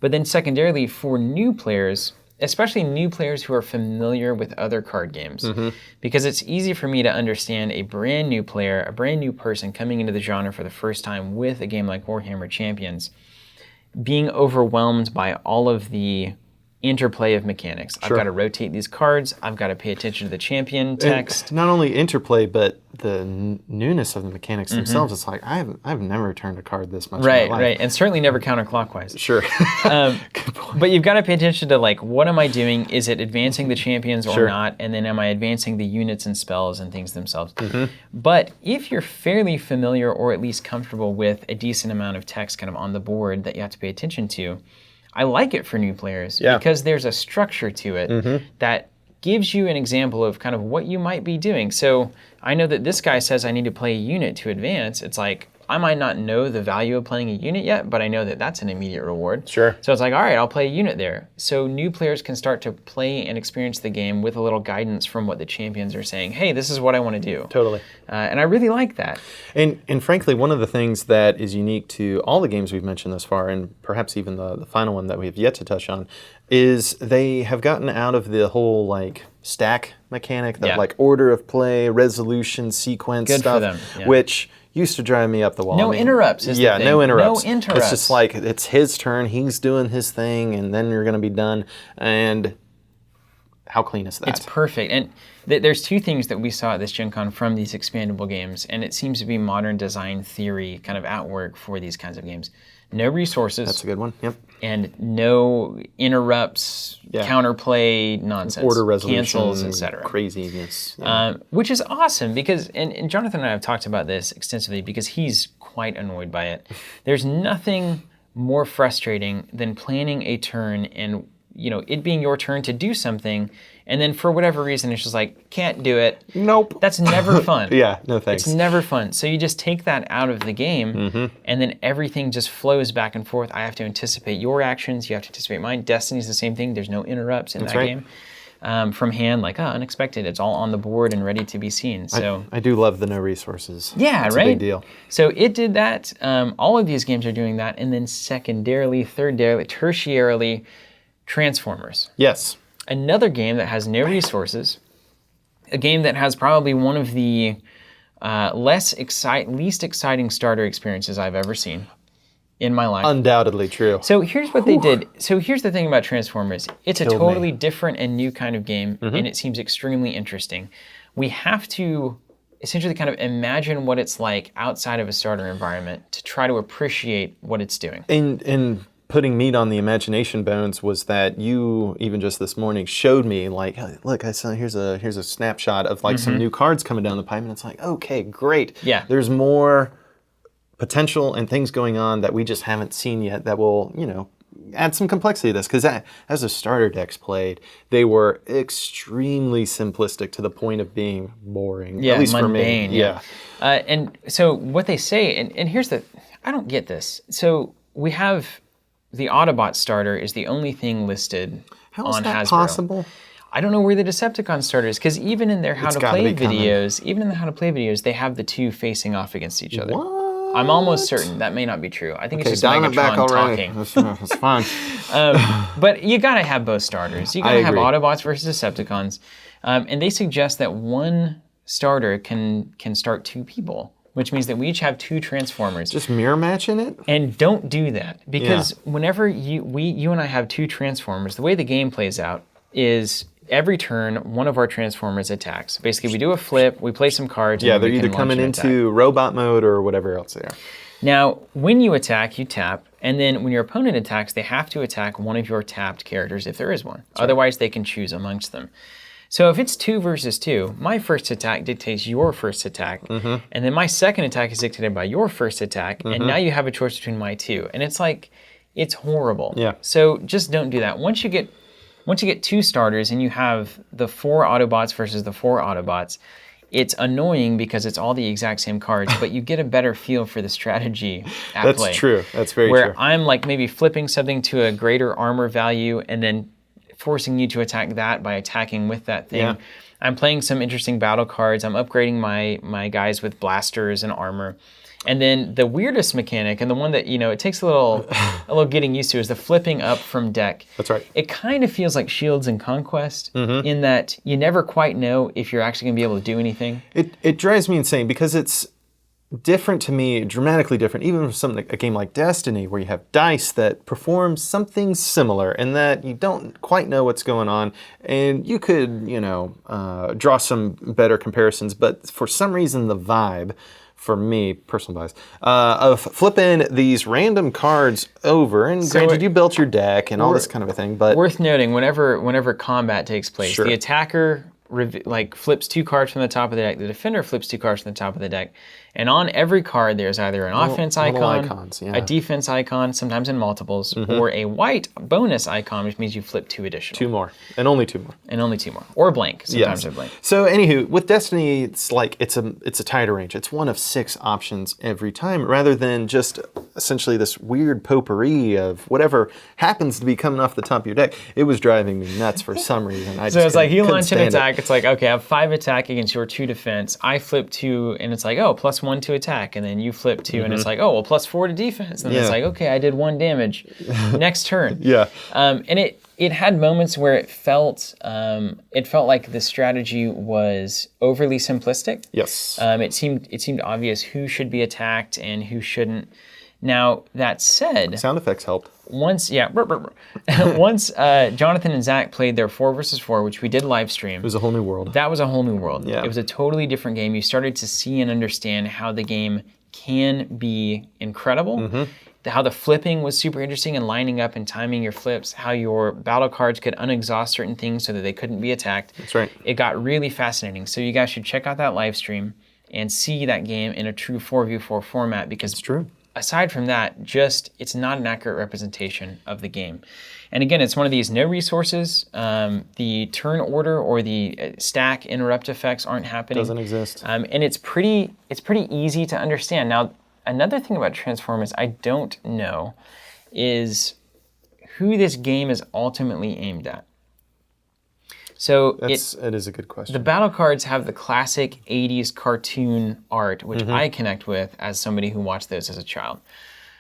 S1: But then secondarily, for new players, especially new players who are familiar with other card games, because it's easy for me to understand a brand new player, a brand new person coming into the genre for the first time with a game like Warhammer Champions, being overwhelmed by all of the interplay of mechanics. I've got to rotate these cards. I've got to pay attention to the champion text.
S2: And not only interplay, but the newness of the mechanics themselves. It's like, I've never turned a card this much in my life.
S1: Right, and certainly never counterclockwise.
S2: Sure.
S1: But you've got to pay attention to, like, what am I doing? Is it advancing the champions or not? And then am I advancing the units and spells and things themselves? But if you're fairly familiar or at least comfortable with a decent amount of text kind of on the board that you have to pay attention to, I like it for new players because there's a structure to it that gives you an example of kind of what you might be doing. So I know that this guy says I need to play a unit to advance. It's like, I might not know the value of playing a unit yet, but I know that that's an immediate reward.
S2: Sure.
S1: So it's like, all right, I'll play a unit there. So new players can start to play and experience the game with a little guidance from what the champions are saying. Hey, this is what I want to do.
S2: Totally.
S1: And I really like that.
S2: And frankly, one of the things that is unique to all the games we've mentioned thus far, and perhaps even the final one that we have yet to touch on, is they have gotten out of the whole like stack mechanic, the like order of play, resolution, sequence stuff,
S1: for them.
S2: Which used to drive me up the wall.
S1: No interrupts is the thing.
S2: No interrupts.
S1: No interrupts.
S2: It's just like, it's his turn, he's doing his thing, and then you're going to be done. And how clean is that?
S1: It's perfect. And there's 2 things that we saw at this Gen Con from these expandable games, and it seems to be modern design theory kind of at work for these kinds of games. No resources.
S2: That's a good one, yep.
S1: And no interrupts, counterplay, nonsense.
S2: Order resolution,
S1: cancels, etc.
S2: Craziness.
S1: Which is awesome because, and Jonathan and I have talked about this extensively because he's quite annoyed by it. There's nothing more frustrating than planning a turn and it being your turn to do something, and then for whatever reason, it's just like, can't do it.
S2: Nope.
S1: That's never fun.
S2: No thanks.
S1: It's never fun. So you just take that out of the game, and then everything just flows back and forth. I have to anticipate your actions. You have to anticipate mine. Destiny's the same thing. There's no interrupts in that game. From hand, like, unexpected. It's all on the board and ready to be seen. So
S2: I do love the no resources.
S1: Yeah,
S2: it's
S1: right?
S2: a big deal.
S1: So it did that. All of these games are doing that. And then secondarily, tertiarily, Transformers.
S2: Yes.
S1: Another game that has no resources, a game that has probably one of the least exciting starter experiences I've ever seen in my life.
S2: Undoubtedly true.
S1: So here's what they did. So here's the thing about Transformers. It's a totally different and new kind of game, and it seems extremely interesting. We have to essentially kind of imagine what it's like outside of a starter environment to try to appreciate what it's doing.
S2: And putting meat on the imagination bones was that you, even just this morning, showed me, like, hey, look, I saw here's a snapshot of like some new cards coming down the pipe, and it's like, okay, great.
S1: Yeah.
S2: There's more potential and things going on that we just haven't seen yet that will, add some complexity to this. Because as the starter decks played, they were extremely simplistic to the point of being boring.
S1: Yeah,
S2: at least
S1: mundane.
S2: For me. Yeah.
S1: And so what they say, and here's I don't get this. So we have the Autobot starter is the only thing listed
S2: How is
S1: on
S2: that
S1: Hasbro.
S2: possible?
S1: I don't know where the Decepticon starter is, because even in their how to play videos, they have the 2 facing off against each other.
S2: What?
S1: I'm almost certain that may not be true. I think it's just
S2: dial it back
S1: Megatron
S2: already.
S1: talking.
S2: That's fine.
S1: But you gotta have both starters. You gotta have Autobots versus Decepticons, and they suggest that one starter can start 2 people, which means that we each have 2 Transformers.
S2: Just mirror matching it?
S1: And don't do that, because whenever you and I have 2 Transformers, the way the game plays out is every turn, one of our Transformers attacks. Basically, we do a flip, we play some cards, and
S2: they're either coming into robot mode or whatever else they are.
S1: Now, when you attack, you tap, and then when your opponent attacks, they have to attack one of your tapped characters if there is one. Otherwise, they can choose amongst them. So if it's 2 versus 2, my first attack dictates your first attack, and then my second attack is dictated by your first attack, and now you have a choice between my 2. And it's like, it's horrible.
S2: Yeah.
S1: So just don't do that. Once you get once you get 2 starters and you have the 4 Autobots versus the 4 Autobots, it's annoying because it's all the exact same cards, but you get a better feel for the strategy at play.
S2: That's true. That's very true.
S1: Where I'm like maybe flipping something to a greater armor value and then forcing you to attack that by attacking with that thing.
S2: Yeah.
S1: I'm playing some interesting battle cards. I'm upgrading my guys with blasters and armor. And then the weirdest mechanic, and the one that, it takes a little getting used to, is the flipping up from deck.
S2: That's right.
S1: It kind of feels like Shields and Conquest in that you never quite know if you're actually going to be able to do anything.
S2: It drives me insane because it's different to me, dramatically different, even from a game like Destiny, where you have dice that perform something similar and that you don't quite know what's going on. And you could, draw some better comparisons, but for some reason the vibe, for me, personal bias, of flipping these random cards over, and granted, you built your deck and all this kind of a thing, but
S1: worth noting, whenever combat takes place, the attacker flips 2 cards from the top of the deck, the defender flips 2 cards from the top of the deck, and on every card there's either an offense icon, a defense icon, sometimes in multiples, or a white bonus icon, which means you flip 2 additional.
S2: 2 more, and only 2 more.
S1: And only 2 more, or blank. Sometimes they're blank.
S2: So anywho, with Destiny, it's like it's a tighter range. It's one of 6 options every time, rather than just essentially this weird potpourri of whatever happens to be coming off the top of your deck. It was driving me nuts for some reason.
S1: So it's like you launch an attack. It's like, okay, I have 5 attack against your 2 defense. I flip 2, and it's like, oh, +1 to attack, and then you flip 2, and it's like, oh, well, +4 to defense, and it's like, okay, I did 1 damage. Next turn. And it had moments where it felt like the strategy was overly simplistic.
S2: Yes.
S1: It seemed obvious who should be attacked and who shouldn't. Now that said,
S2: sound effects helped.
S1: Once Jonathan and Zach played their 4 versus 4, which we did live stream.
S2: It was a whole new world.
S1: That was a whole new world.
S2: Yeah.
S1: It was a totally different game. You started to see and understand how the game can be incredible. How the flipping was super interesting and lining up and timing your flips, how your battle cards could unexhaust certain things so that they couldn't be attacked.
S2: That's right.
S1: It got really fascinating. So you guys should check out that live stream and see that game in a true 4v4 format, because
S2: it's true.
S1: Aside from that, it's not an accurate representation of the game. And again, it's one of these no resources. The turn order or the stack interrupt effects aren't happening.
S2: Doesn't exist.
S1: And it's pretty easy to understand. Now, another thing about Transformers I don't know is who this game is ultimately aimed at. So
S2: it is a good question.
S1: The battle cards have the classic 80s cartoon art, which I connect with as somebody who watched those as a child.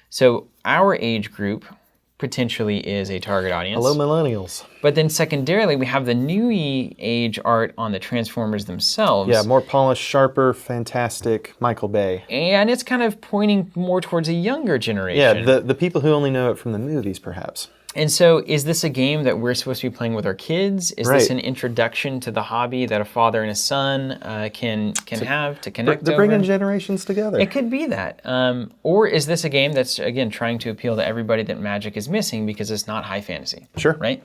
S1: So our age group potentially is a target audience.
S2: Hello, millennials.
S1: But then secondarily, we have the new age art on the Transformers themselves.
S2: Yeah, more polished, sharper, fantastic, Michael Bay.
S1: And it's kind of pointing more towards a younger generation.
S2: Yeah, the people who only know it from the movies, perhaps.
S1: And so is this a game that we're supposed to be playing with our kids? Is this an introduction to the hobby that a father and a son can have to connect over?
S2: They're bringing generations together.
S1: It could be that. Or is this a game that's, again, trying to appeal to everybody that Magic is missing because it's not high fantasy?
S2: Sure.
S1: Right?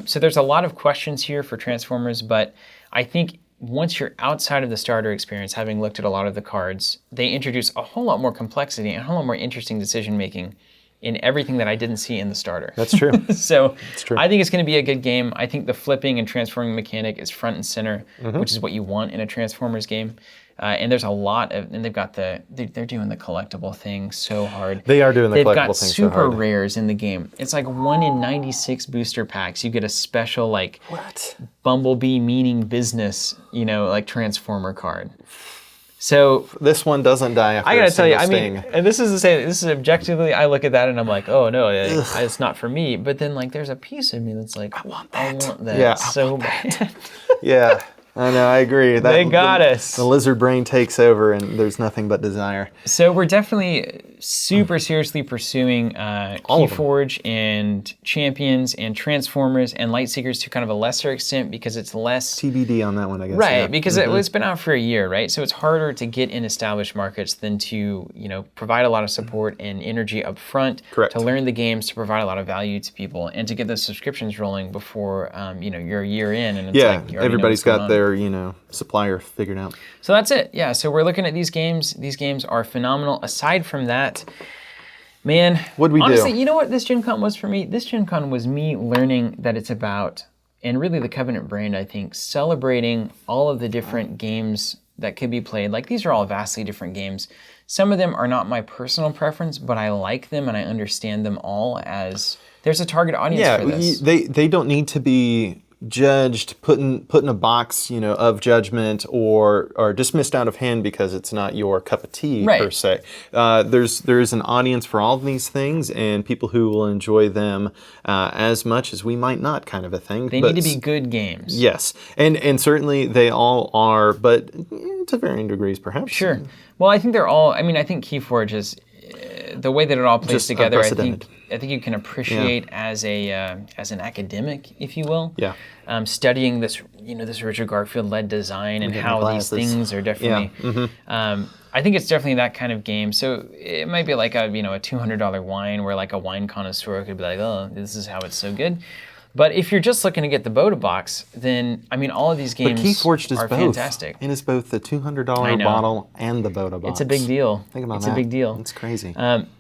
S1: So there's a lot of questions here for Transformers, but I think once you're outside of the starter experience, having looked at a lot of the cards, they introduce a whole lot more complexity and a whole lot more interesting decision-making in everything that I didn't see in the starter.
S2: That's true.
S1: So
S2: That's true.
S1: I think it's going to be a good game. I think the flipping and transforming mechanic is front and center, which is what you want in a Transformers game. And there's a lot of, and they've got they're doing the collectible thing so hard.
S2: They are doing the collectible thing so hard.
S1: They've got super rares in the game. It's like 1 in 96 booster packs. You get a special Bumblebee meaning business, Transformer card. So
S2: this one doesn't die after
S1: I gotta tell you,
S2: sting.
S1: and this is to say, this is objectively, I look at that and I'm like, oh no, it's not for me. But then there's a piece of me that's like, I want that
S2: yeah,
S1: so bad.
S2: Yeah, I know, I agree.
S1: They got us.
S2: The lizard brain takes over and there's nothing but desire.
S1: So we're definitely super seriously pursuing KeyForge and Champions and Transformers and Lightseekers to kind of a lesser extent because it's less...
S2: TBD on that one, I guess.
S1: Right,
S2: yeah.
S1: because it's been out for a year, right? So it's harder to get in established markets than to, provide a lot of support and energy up front.
S2: Correct.
S1: To learn the games, to provide a lot of value to people, and to get those subscriptions rolling before, you're a year in. And it's
S2: everybody's got their, supplier figured out.
S1: So that's it. Yeah, so we're looking at these games. These games are phenomenal. Aside from that, Man,
S2: what'd we
S1: honestly,
S2: do?
S1: You know what this Gen Con was for me? This Gen Con was me learning that it's about, and really the Covenant brand, I think, celebrating all of the different games that could be played. Like, these are all vastly different games. Some of them are not my personal preference, but I like them and I understand them all as there's a target audience for this.
S2: They don't need to be judged, put in a box, of judgment or dismissed out of hand because it's not your cup of tea per se. There's an audience for all of these things and people who will enjoy them as much as we might not, kind of a thing.
S1: They need to be good games.
S2: Yes, and certainly they all are, but to varying degrees, perhaps.
S1: Sure. Well, I think they're all. I mean, I think KeyForge is the way that it all plays
S2: Just
S1: together. I think you can appreciate as an academic, if you will.
S2: Yeah.
S1: Studying this, this Richard Garfield-led design and how these things are definitely.
S2: Yeah.
S1: I think it's definitely that kind of game. So it might be like a $200 wine where like a wine connoisseur could be like, oh, this is how it's so good. But if you're just looking to get the Boda box, then all of these games are fantastic.
S2: And it's both the $200 bottle and the Boda box.
S1: It's a big deal.
S2: Think about that.
S1: It's a big deal.
S2: It's crazy.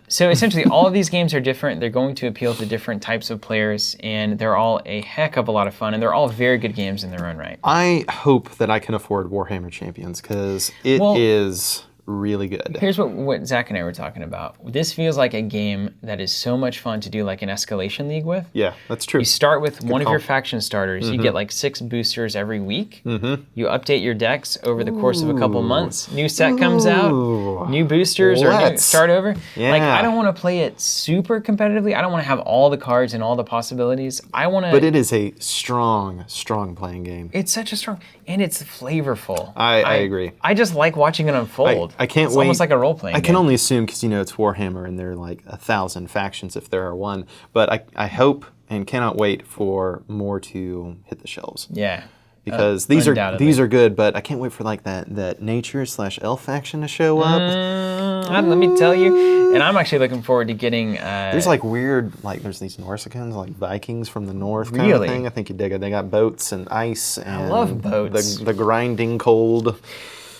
S1: So essentially, all of these games are different. They're going to appeal to different types of players, and they're all a heck of a lot of fun, and they're all very good games in their own right.
S2: I hope that I can afford Warhammer Champions because it is really good.
S1: Here's what Zach and I were talking about. This feels like a game that is so much fun to do like an escalation league with.
S2: Yeah, that's true.
S1: You start with one of your faction starters. You get like 6 boosters every week. You update your decks over the course of a couple months. New set comes out, new boosters or start over.
S2: Yeah.
S1: Like, I don't want to play it super competitively. I don't want to have all the cards and all the possibilities. I want to.
S2: But it is a strong playing game.
S1: It's such a strong, and it's flavorful.
S2: I agree.
S1: I just like watching it unfold.
S2: I can't wait.
S1: It's almost like a role-playing game.
S2: I can only assume because, it's Warhammer and there are like 1,000 factions if there are one. But I hope and cannot wait for more to hit the shelves.
S1: Yeah.
S2: Because these are good, but I can't wait for like that nature/elf faction to show up.
S1: Let me tell you, and I'm actually looking forward to getting.
S2: There's like weird, there's these Norsicans, like Vikings from the north kind of thing. I think you dig it. They got boats and ice and
S1: I love boats.
S2: The grinding cold.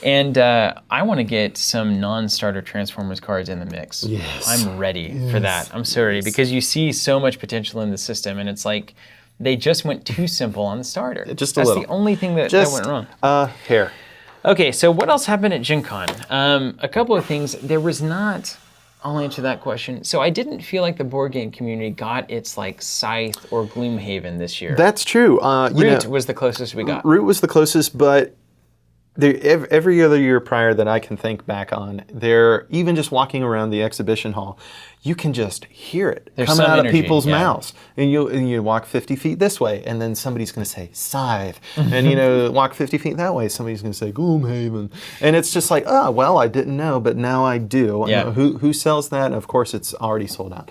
S1: And I want to get some non-starter Transformers cards in the mix.
S2: Yes.
S1: I'm ready for that. I'm so ready because you see so much potential in the system, and it's like they just went too simple on the starter.
S2: Just a little.
S1: That's the only thing that went wrong.
S2: Hair.
S1: Okay, so what else happened at Gen Con? A couple of things. There was not. I'll answer that question. So I didn't feel like the board game community got its like Scythe or Gloomhaven this year.
S2: That's true.
S1: Root was the closest we got.
S2: Root was the closest, but every other year prior that I can think back on, even just walking around the exhibition hall, you can just hear it coming out of people's mouths. And you walk 50 feet this way, and then somebody's going to say Scythe. And walk 50 feet that way, somebody's going to say Gloomhaven. And it's just like, oh, well, I didn't know, but now I do.
S1: Yeah.
S2: Who sells that? Of course, it's already sold out.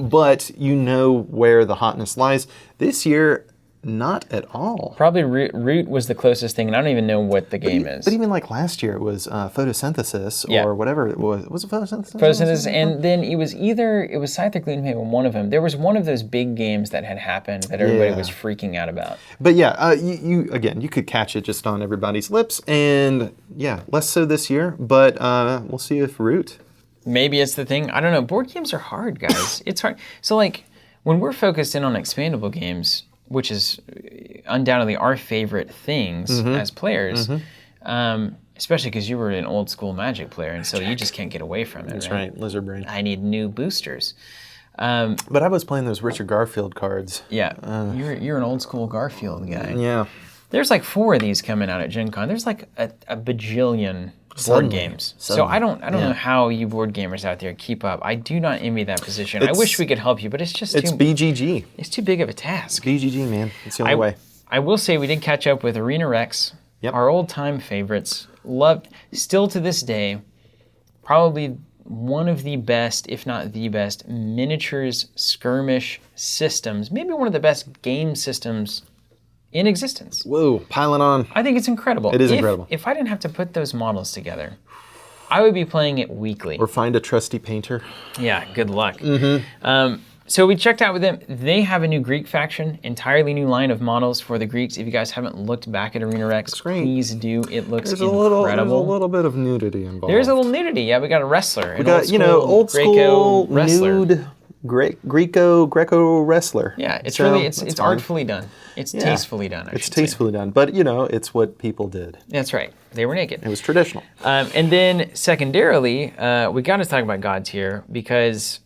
S2: But you know where the hotness lies. This year, not at all.
S1: Probably Root was the closest thing, and I don't even know what the game is.
S2: But even like last year, it was photosynthesis or whatever it was. Was it photosynthesis?
S1: Photosynthesis, and then it was Scythe or Gloomhaven, one of them. There was one of those big games that had happened that everybody was freaking out about.
S2: But yeah, you could catch it just on everybody's lips, and less so this year. But we'll see if Root.
S1: Maybe it's the thing. I don't know. Board games are hard, guys. It's hard. So like when we're focused in on expandable games, which is undoubtedly our favorite things as players, especially because you were an old school Magic player, and so you just can't get away from it.
S2: That's right, lizard brain.
S1: I need new boosters.
S2: But I was playing those Richard Garfield cards.
S1: Yeah, you're an old school Garfield guy.
S2: Yeah.
S1: There's like 4 of these coming out at Gen Con. There's like a bajillion board games. So I don't know how you board gamers out there keep up. I do not envy that position. I wish we could help you, but it's just
S2: it's BGG.
S1: It's too big of a task.
S2: BGG, man. It's the only way.
S1: I will say we did catch up with Arena Rex, our old time favorites. Loved, still to this day, probably one of the best, if not the best, miniatures skirmish systems. Maybe one of the best game systems in existence.
S2: Whoa, piling on.
S1: I think it's incredible.
S2: It is incredible.
S1: If I didn't have to put those models together, I would be playing it weekly.
S2: Or find a trusty painter.
S1: Yeah, good luck. So we checked out with them. They have a new Greek faction, entirely new line of models for the Greeks. If you guys haven't looked back at Arena Rex, please do. It looks incredible.
S2: There's a little bit of nudity involved.
S1: There's a little nudity. Yeah, we got a wrestler.
S2: We got, old school nude Greco wrestler.
S1: Yeah, it's really it's artfully done. It's tastefully done.
S2: It's tastefully done, but it's what people did.
S1: That's right. They were naked.
S2: It was traditional.
S1: And then secondarily, we got to talk about Godtear because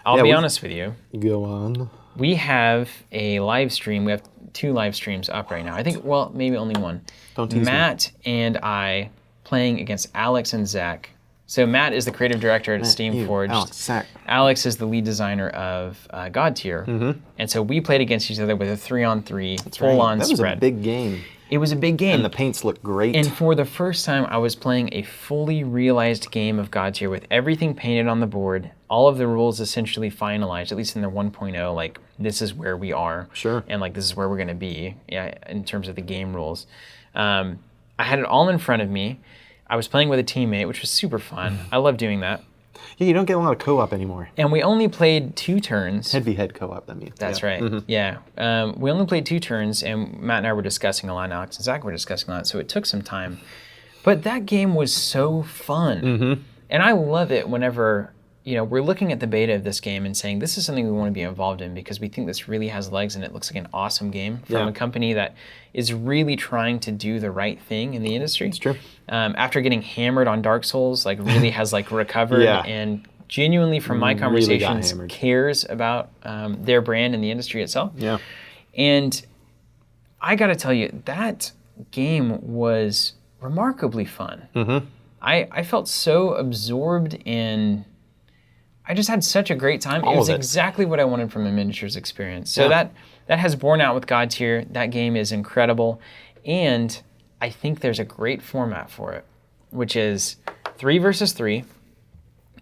S1: I'll be honest with you.
S2: Go on.
S1: We have a live stream. We have 2 live streams up right now. I think, well, maybe only one.
S2: Don't tease
S1: Matt and I playing against Alex and Zach. So Matt is the creative director at KeyForge. Alex is the lead designer of Godtear. And so we played against each other with a 3-on-3 full-on spread.
S2: That was a big game.
S1: It was a big game.
S2: And the paints looked great.
S1: And for the first time, I was playing a fully realized game of Godtear with everything painted on the board, all of the rules essentially finalized, at least in their 1.0, like this is where we are.
S2: Sure.
S1: And like this is where we're going to be in terms of the game rules. I had it all in front of me. I was playing with a teammate, which was super fun. I love doing that.
S2: Yeah, you don't get a lot of co-op anymore.
S1: And we only played 2 turns.
S2: Head-v-head co-op, that means.
S1: That's right. Yeah. We only played 2 turns, and Matt and I were discussing a lot, and Alex and Zach were discussing a lot, so it took some time. But that game was so fun. And I love it whenever we're looking at the beta of this game and saying, this is something we want to be involved in because we think this really has legs and it looks like an awesome game from a company that is really trying to do the right thing in the industry.
S2: It's true.
S1: After getting hammered on Dark Souls, really has recovered and genuinely from my conversations cares about their brand and the industry itself.
S2: Yeah.
S1: And I got to tell you, that game was remarkably fun. I felt so absorbed in... I just had such a great time. It was exactly what I wanted from a miniatures experience. So that has borne out with Godtear. That game is incredible. And I think there's a great format for it, which is 3 versus 3,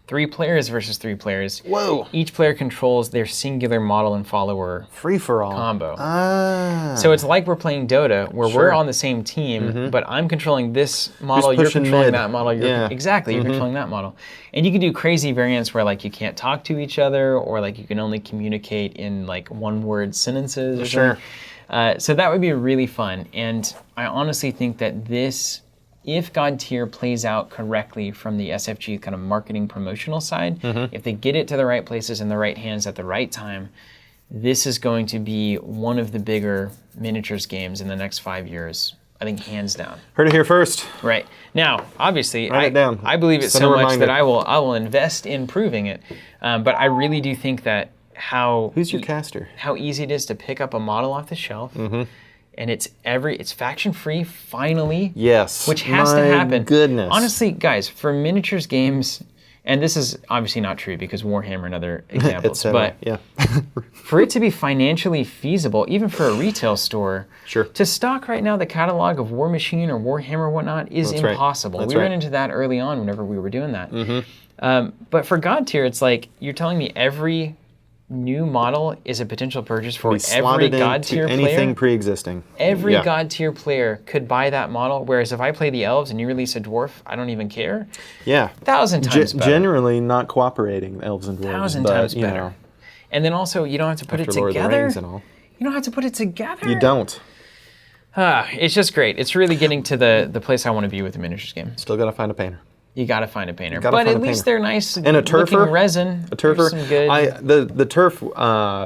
S1: 3 players versus 3 players.
S2: Whoa.
S1: Each player controls their singular model and follower
S2: free-for-all
S1: combo.
S2: Ah.
S1: So it's like we're playing Dota, where we're on the same team, but I'm controlling this model, you're controlling that model, exactly, you're controlling that model. And you can do crazy variants where you can't talk to each other, or you can only communicate in one-word sentences or something. So that would be really fun. And I honestly think that this, if Godtear plays out correctly from the SFG kind of marketing promotional side, if they get it to the right places in the right hands at the right time, this is going to be one of the bigger miniatures games in the next 5 years. I think hands down.
S2: Heard it here first.
S1: Right. Now, obviously,
S2: Write it down.
S1: I believe it so much that I will invest in proving it. But I really do think that
S2: who's your caster?
S1: How easy it is to pick up a model off the shelf. And it's faction free finally.
S2: Yes.
S1: Which has to happen.
S2: Goodness.
S1: Honestly, guys, for miniatures games, and this is obviously not true because Warhammer and other examples, but for it to be financially feasible, even for a retail store, to stock right now the catalog of War Machine or Warhammer or whatnot is impossible. We ran into that early on whenever we were doing that. But for Godtear, it's you're telling me every new model is a potential purchase for every Godtear player.
S2: Anything pre-existing.
S1: Every Godtear player could buy that model, whereas if I play the elves and you release a dwarf, I don't even care.
S2: Yeah.
S1: 1,000 times better.
S2: Generally not cooperating, elves and dwarves.
S1: 1,000 times better. And then also, you don't have to put it together.
S2: Lord of the Rings and all.
S1: You don't have to put it together.
S2: You don't.
S1: It's just great. It's really getting to the place I want to be with the miniatures game.
S2: Still got to find a painter.
S1: You got to find a painter, but at least they're nice.
S2: And a turfer,
S1: resin.
S2: A turfer.
S1: Some good.
S2: The turf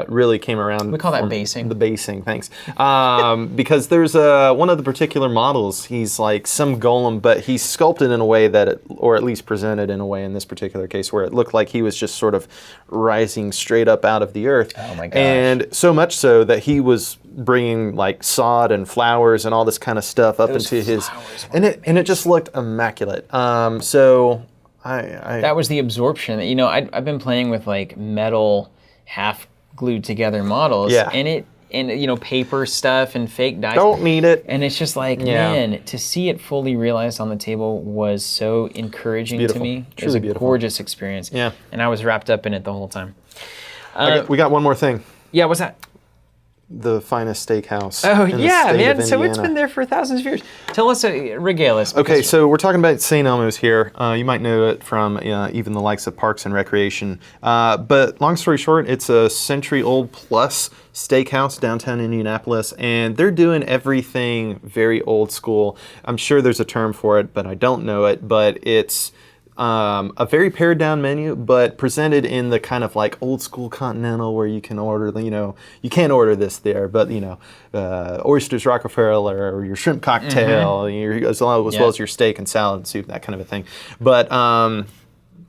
S2: really came around.
S1: We call that basing.
S2: The basing, thanks. Because there's one of the particular models. He's like some golem, but he's sculpted in a way that, or at least presented in a way in this particular case, where it looked like he was just sort of rising straight up out of the earth.
S1: Oh my gosh!
S2: And so much so that he was bringing sod and flowers and all this kind of stuff up into his, and it just looked immaculate. So that
S1: was the absorption. I've been playing with metal half glued together models, and paper stuff and fake dice.
S2: Don't need it.
S1: And it's just man, to see it fully realized on the table was so encouraging to me. It was a gorgeous experience.
S2: Yeah.
S1: And I was wrapped up in it the whole time.
S2: We got one more thing.
S1: Yeah, what's that?
S2: the finest steakhouse.
S1: Oh,
S2: in the
S1: yeah,
S2: state
S1: man.
S2: of
S1: So it's
S2: Indiana.
S1: been there for thousands of years. Tell us, regale us.
S2: Okay, so we're talking about St. Elmo's here. You might know it from even the likes of Parks and Recreation. But long story short, it's a century-old plus steakhouse downtown Indianapolis, and they're doing everything very old school. I'm sure there's a term for it, but I don't know it. But it's a very pared down menu, but presented in the kind of like old school continental where you can order, you can't order this there, but oysters Rockefeller or your shrimp cocktail, as well as your steak and salad and soup, that kind of a thing. But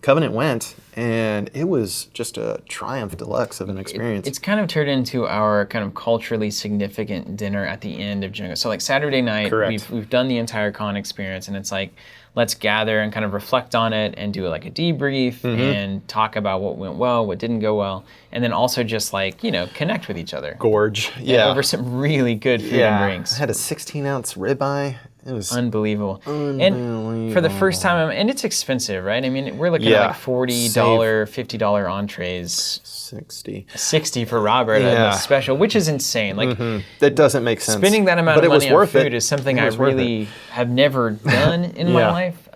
S2: Covenant went, and it was just a triumph deluxe of an experience.
S1: It's kind of turned into our kind of culturally significant dinner at the end of Django. So like Saturday night, we've done the entire con experience, and it's like, let's gather and kind of reflect on it and do like a debrief and talk about what went well, what didn't go well, and then also just like, connect with each other.
S2: Gorge.
S1: Over some really good food and drinks.
S2: I had a 16-ounce ribeye. It was
S1: unbelievable. And for the first time, and it's expensive, right? I mean, we're looking at like $40, $50 entrees. 60 for Robert, a special, which is insane. Like
S2: that doesn't make sense.
S1: Spending that amount of money on food is something I really have never done in my life.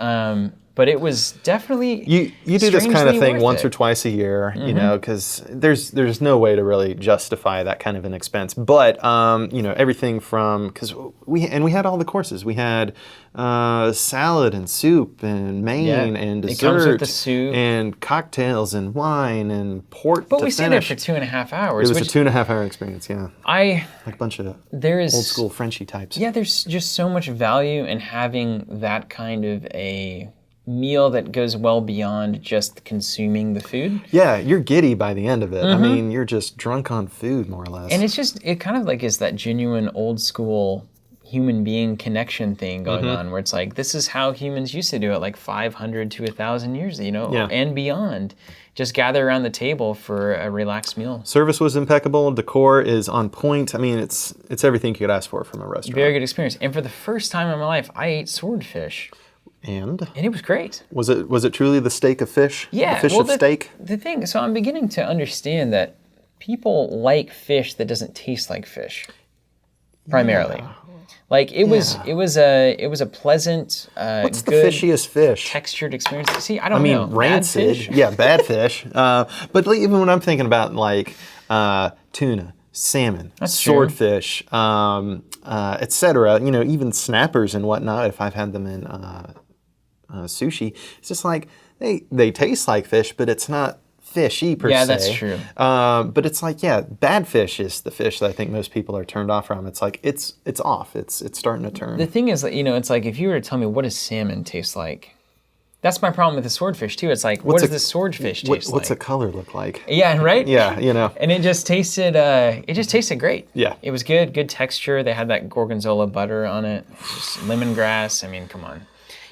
S1: But it was definitely
S2: you do this kind of thing once or twice a year, because there's no way to really justify that kind of an expense. But everything from because we had all the courses. We had salad and soup and main and dessert.
S1: It comes with the soup
S2: and cocktails and wine and port.
S1: But we stayed there for 2.5 hours.
S2: It was a 2.5 hour experience. Yeah, like a bunch of old school Frenchy types.
S1: Yeah, there's just so much value in having that kind of a meal that goes well beyond just consuming the food.
S2: Yeah, you're giddy by the end of it. I mean, you're just drunk on food, more or less.
S1: And it kind of like is that genuine old school human being connection thing going on, where it's like, this is how humans used to do it like 500 to 1,000 years, and beyond. Just gather around the table for a relaxed meal.
S2: Service was impeccable. Decor is on point. I mean, it's everything you could ask for from a restaurant.
S1: Very good experience. And for the first time in my life, I ate swordfish.
S2: And
S1: it was great.
S2: Was it truly the steak of fish?
S1: Yeah.
S2: The fish of steak?
S1: The thing, so I'm beginning to understand that people like fish that doesn't taste like fish, primarily. Yeah. Like it was a pleasant,
S2: what's the
S1: good,
S2: fishiest fish?
S1: Textured experience. See, I don't know.
S2: Rancid.
S1: Bad fish?
S2: Yeah, bad fish. But even when I'm thinking about like tuna, salmon, swordfish, etc. Even snappers and whatnot. If I've had them in sushi, it's just like they taste like fish, but it's not fishy per se.
S1: Yeah, that's true.
S2: But it's like, bad fish is the fish that I think most people are turned off from. It's like it's off. It's starting to turn.
S1: The thing is that it's like if you were to tell me what does salmon taste like. That's my problem with the swordfish too. It's like, what does the swordfish taste like?
S2: What's the color look like?
S1: Yeah, right?
S2: Yeah,
S1: And it just tasted great.
S2: Yeah.
S1: It was good texture. They had that gorgonzola butter on it, just lemongrass. I mean, come on.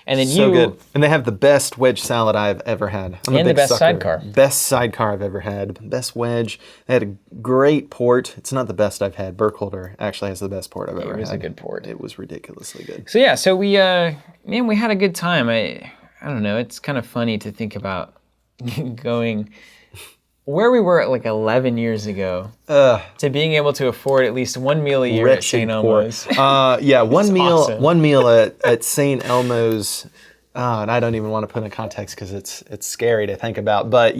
S1: And then
S2: so good. And they have the best wedge salad I've ever had. I'm a big
S1: the best
S2: sucker.
S1: sidecar.
S2: Best sidecar I've ever had. Best wedge. They had a great port. It's not the best I've had. Burkholder actually has the best port I've ever had.
S1: It was a good port.
S2: It was ridiculously good.
S1: So we had a good time. I don't know. It's kind of funny to think about going where we were like 11 years ago to being able to afford at least one meal a year at St. Elmo's.
S2: One meal at St. Elmo's. And I don't even want to put in context because it's scary to think about. But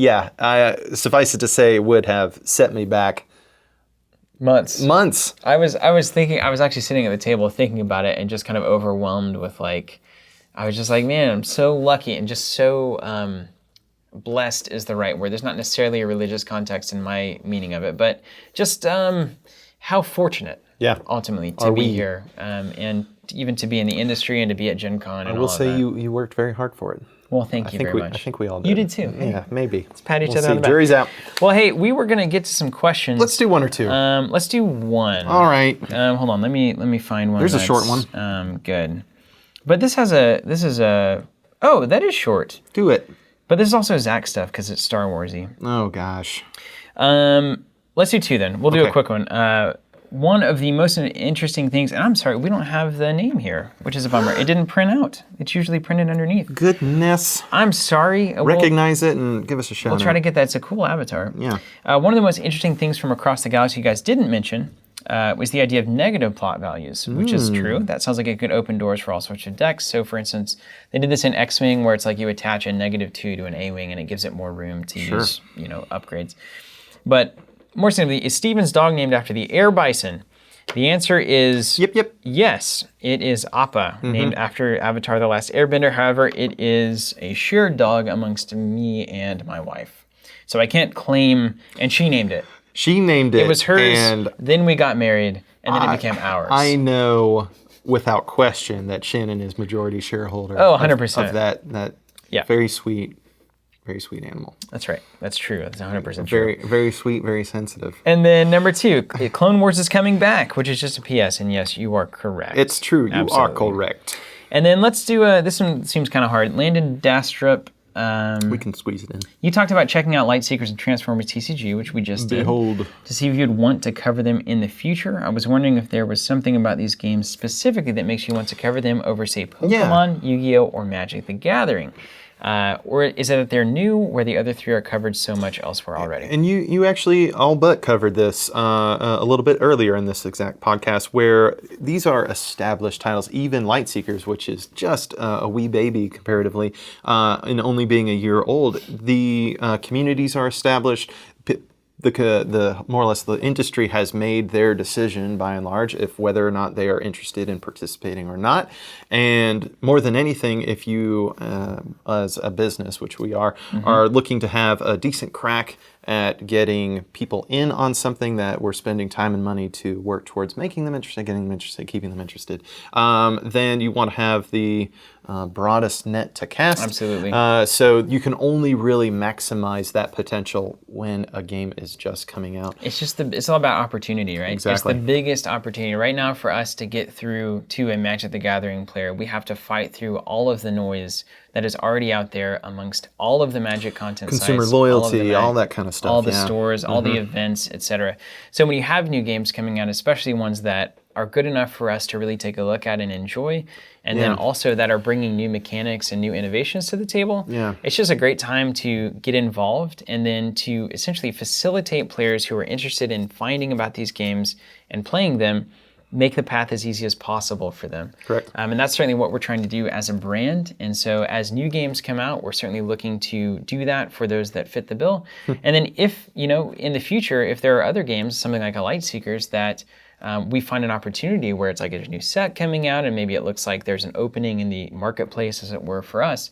S2: suffice it to say, it would have set me back
S1: months.
S2: I
S1: was actually sitting at the table thinking about it and just kind of overwhelmed with like. I was just like, man, I'm so lucky and just so blessed is the right word. There's not necessarily a religious context in my meaning of it, but just how fortunate, ultimately, to be here and even to be in the industry and to be at Gen Con and all of that.
S2: I will say you worked very hard for it.
S1: Well, thank you very much.
S2: I think we all did.
S1: You did too.
S2: Yeah, maybe.
S1: Let's pat each other on the back.
S2: Jury's out.
S1: Well, hey, we were going to get to some questions.
S2: Let's do one or two.
S1: Let's do one.
S2: All right.
S1: Hold on. Let me find one.
S2: There's a short one.
S1: Good. But that is short.
S2: Do it.
S1: But this is also Zach stuff because it's Star Warsy.
S2: Oh gosh.
S1: Let's do two then. We'll do a quick one. One of the most interesting things, and I'm sorry, we don't have the name here, which is a bummer. It didn't print out. It's usually printed underneath.
S2: Goodness.
S1: I'm sorry.
S2: Recognize it and give us a shout out.
S1: We'll try to get that. It's a cool avatar.
S2: Yeah.
S1: One of the most interesting things from across the galaxy you guys didn't mention was the idea of negative plot values, which is true. That sounds like it could open doors for all sorts of decks. So, for instance, they did this in X-Wing, where it's like you attach a -2 to an A-Wing, and it gives it more room to use, upgrades. But more simply, is Steven's dog named after the air bison? The answer is yes. It is Appa, named after Avatar: The Last Airbender. However, it is a shared dog amongst me and my wife. So I can't claim, and she named it.
S2: She named it.
S1: It was hers,
S2: and
S1: then we got married, and then it became ours.
S2: I know without question that Shannon is majority shareholder.
S1: Oh, 100%.
S2: Of that very sweet animal.
S1: That's right. That's true. That's 100% true.
S2: Very, very sweet, very sensitive.
S1: And then number 2, Clone Wars is coming back, which is just a PS, and yes, you are correct.
S2: It's true. You are correct.
S1: And then let's do, this one seems kind of hard. Landon Dastrup.
S2: We can squeeze it in.
S1: You talked about checking out Lightseekers and Transformers TCG, which we just did.
S2: Behold.
S1: To see if you'd want to cover them in the future. I was wondering if there was something about these games specifically that makes you want to cover them over, say, Pokemon, Yu-Gi-Oh, or Magic the Gathering. Or is it that they're new, where the other 3 are covered so much elsewhere already?
S2: And you actually all but covered this a little bit earlier in this exact podcast, where these are established titles, even Lightseekers, which is just a wee baby comparatively, and only being a year old. The communities are established. The more or less the industry has made their decision by and large if whether or not they are interested in participating or not. And more than anything, if you as a business, which we are looking to have a decent crack at getting people in on something that we're spending time and money to work towards making them interested, getting them interested, keeping them interested, then you want to have the broadest net to cast.
S1: Absolutely.
S2: So you can only really maximize that potential when a game is just coming out.
S1: It's all about opportunity, right?
S2: Exactly.
S1: It's the biggest opportunity right now for us to get through to a Magic the Gathering player. We have to fight through all of the noise that is already out there amongst all of the Magic content
S2: consumer
S1: sites,
S2: loyalty, all that kind of stuff.
S1: All the stores, all the events, etc. So when you have new games coming out, especially ones that are good enough for us to really take a look at and enjoy, and then also that are bringing new mechanics and new innovations to the table, it's just a great time to get involved and then to essentially facilitate players who are interested in finding about these games and playing them, make the path as easy as possible for them.
S2: Correct.
S1: And that's certainly what we're trying to do as a brand. And so as new games come out, we're certainly looking to do that for those that fit the bill. And then if, in the future, if there are other games, something like a Lightseekers, that we find an opportunity where it's like a new set coming out and maybe it looks like there's an opening in the marketplace, as it were, for us,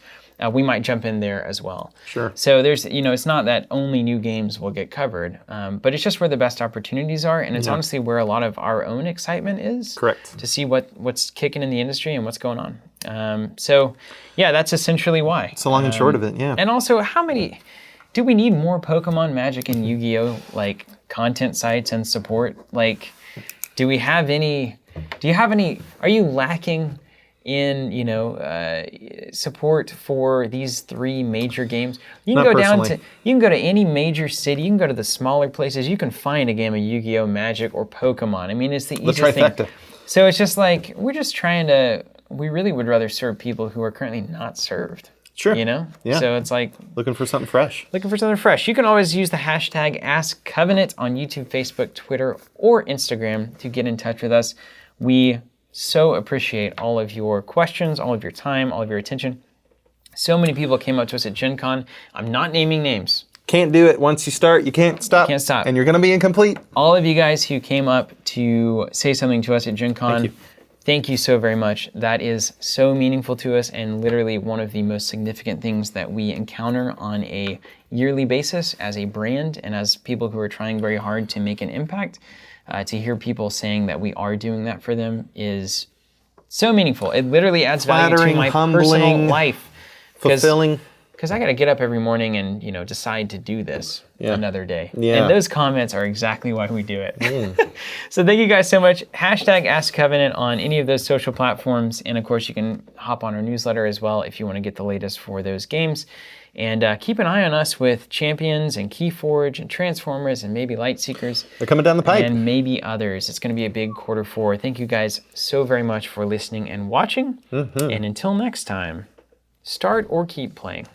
S1: we might jump in there as well.
S2: Sure.
S1: So there's, it's not that only new games will get covered, but it's just where the best opportunities are, and it's honestly where a lot of our own excitement is.
S2: Correct.
S1: To see what's kicking in the industry and what's going on. So yeah, that's essentially why.
S2: It's the long and short of it, yeah.
S1: And also, do we need more Pokemon, Magic, and Yu-Gi-Oh! Content sites and support? Do you have any, are you lacking in, support for these 3 major games? You can go to any major city, you can go to the smaller places, you can find a game of Yu-Gi-Oh!, Magic, or Pokemon. I mean, it's the easiest thing. So it's just we're just we really would rather serve people who are currently not served.
S2: Sure.
S1: Yeah. So it's
S2: looking for something fresh.
S1: You can always use the hashtag AskCovenant on YouTube, Facebook, Twitter, or Instagram to get in touch with us. We so appreciate all of your questions, all of your time, all of your attention. So many people came up to us at Gen Con. I'm not naming names.
S2: Can't do it. Once you start, you can't stop.
S1: Can't stop.
S2: And you're going to be incomplete.
S1: All of you guys who came up to say something to us at Gen Con, thank you so very much. That is so meaningful to us and literally one of the most significant things that we encounter on a yearly basis as a brand and as people who are trying very hard to make an impact. To hear people saying that we are doing that for them is so meaningful. It literally adds value to my personal life.
S2: Fulfilling.
S1: Because I got to get up every morning and decide to do this another day.
S2: Yeah.
S1: And those comments are exactly why we do it. So thank you guys so much. Hashtag AskCovenant on any of those social platforms. And of course, you can hop on our newsletter as well if you want to get the latest for those games. And keep an eye on us with Champions and KeyForge and Transformers and maybe Lightseekers.
S2: They're coming down the pipe.
S1: And maybe others. It's going to be a big Q4. Thank you guys so very much for listening and watching. And until next time, start or keep playing.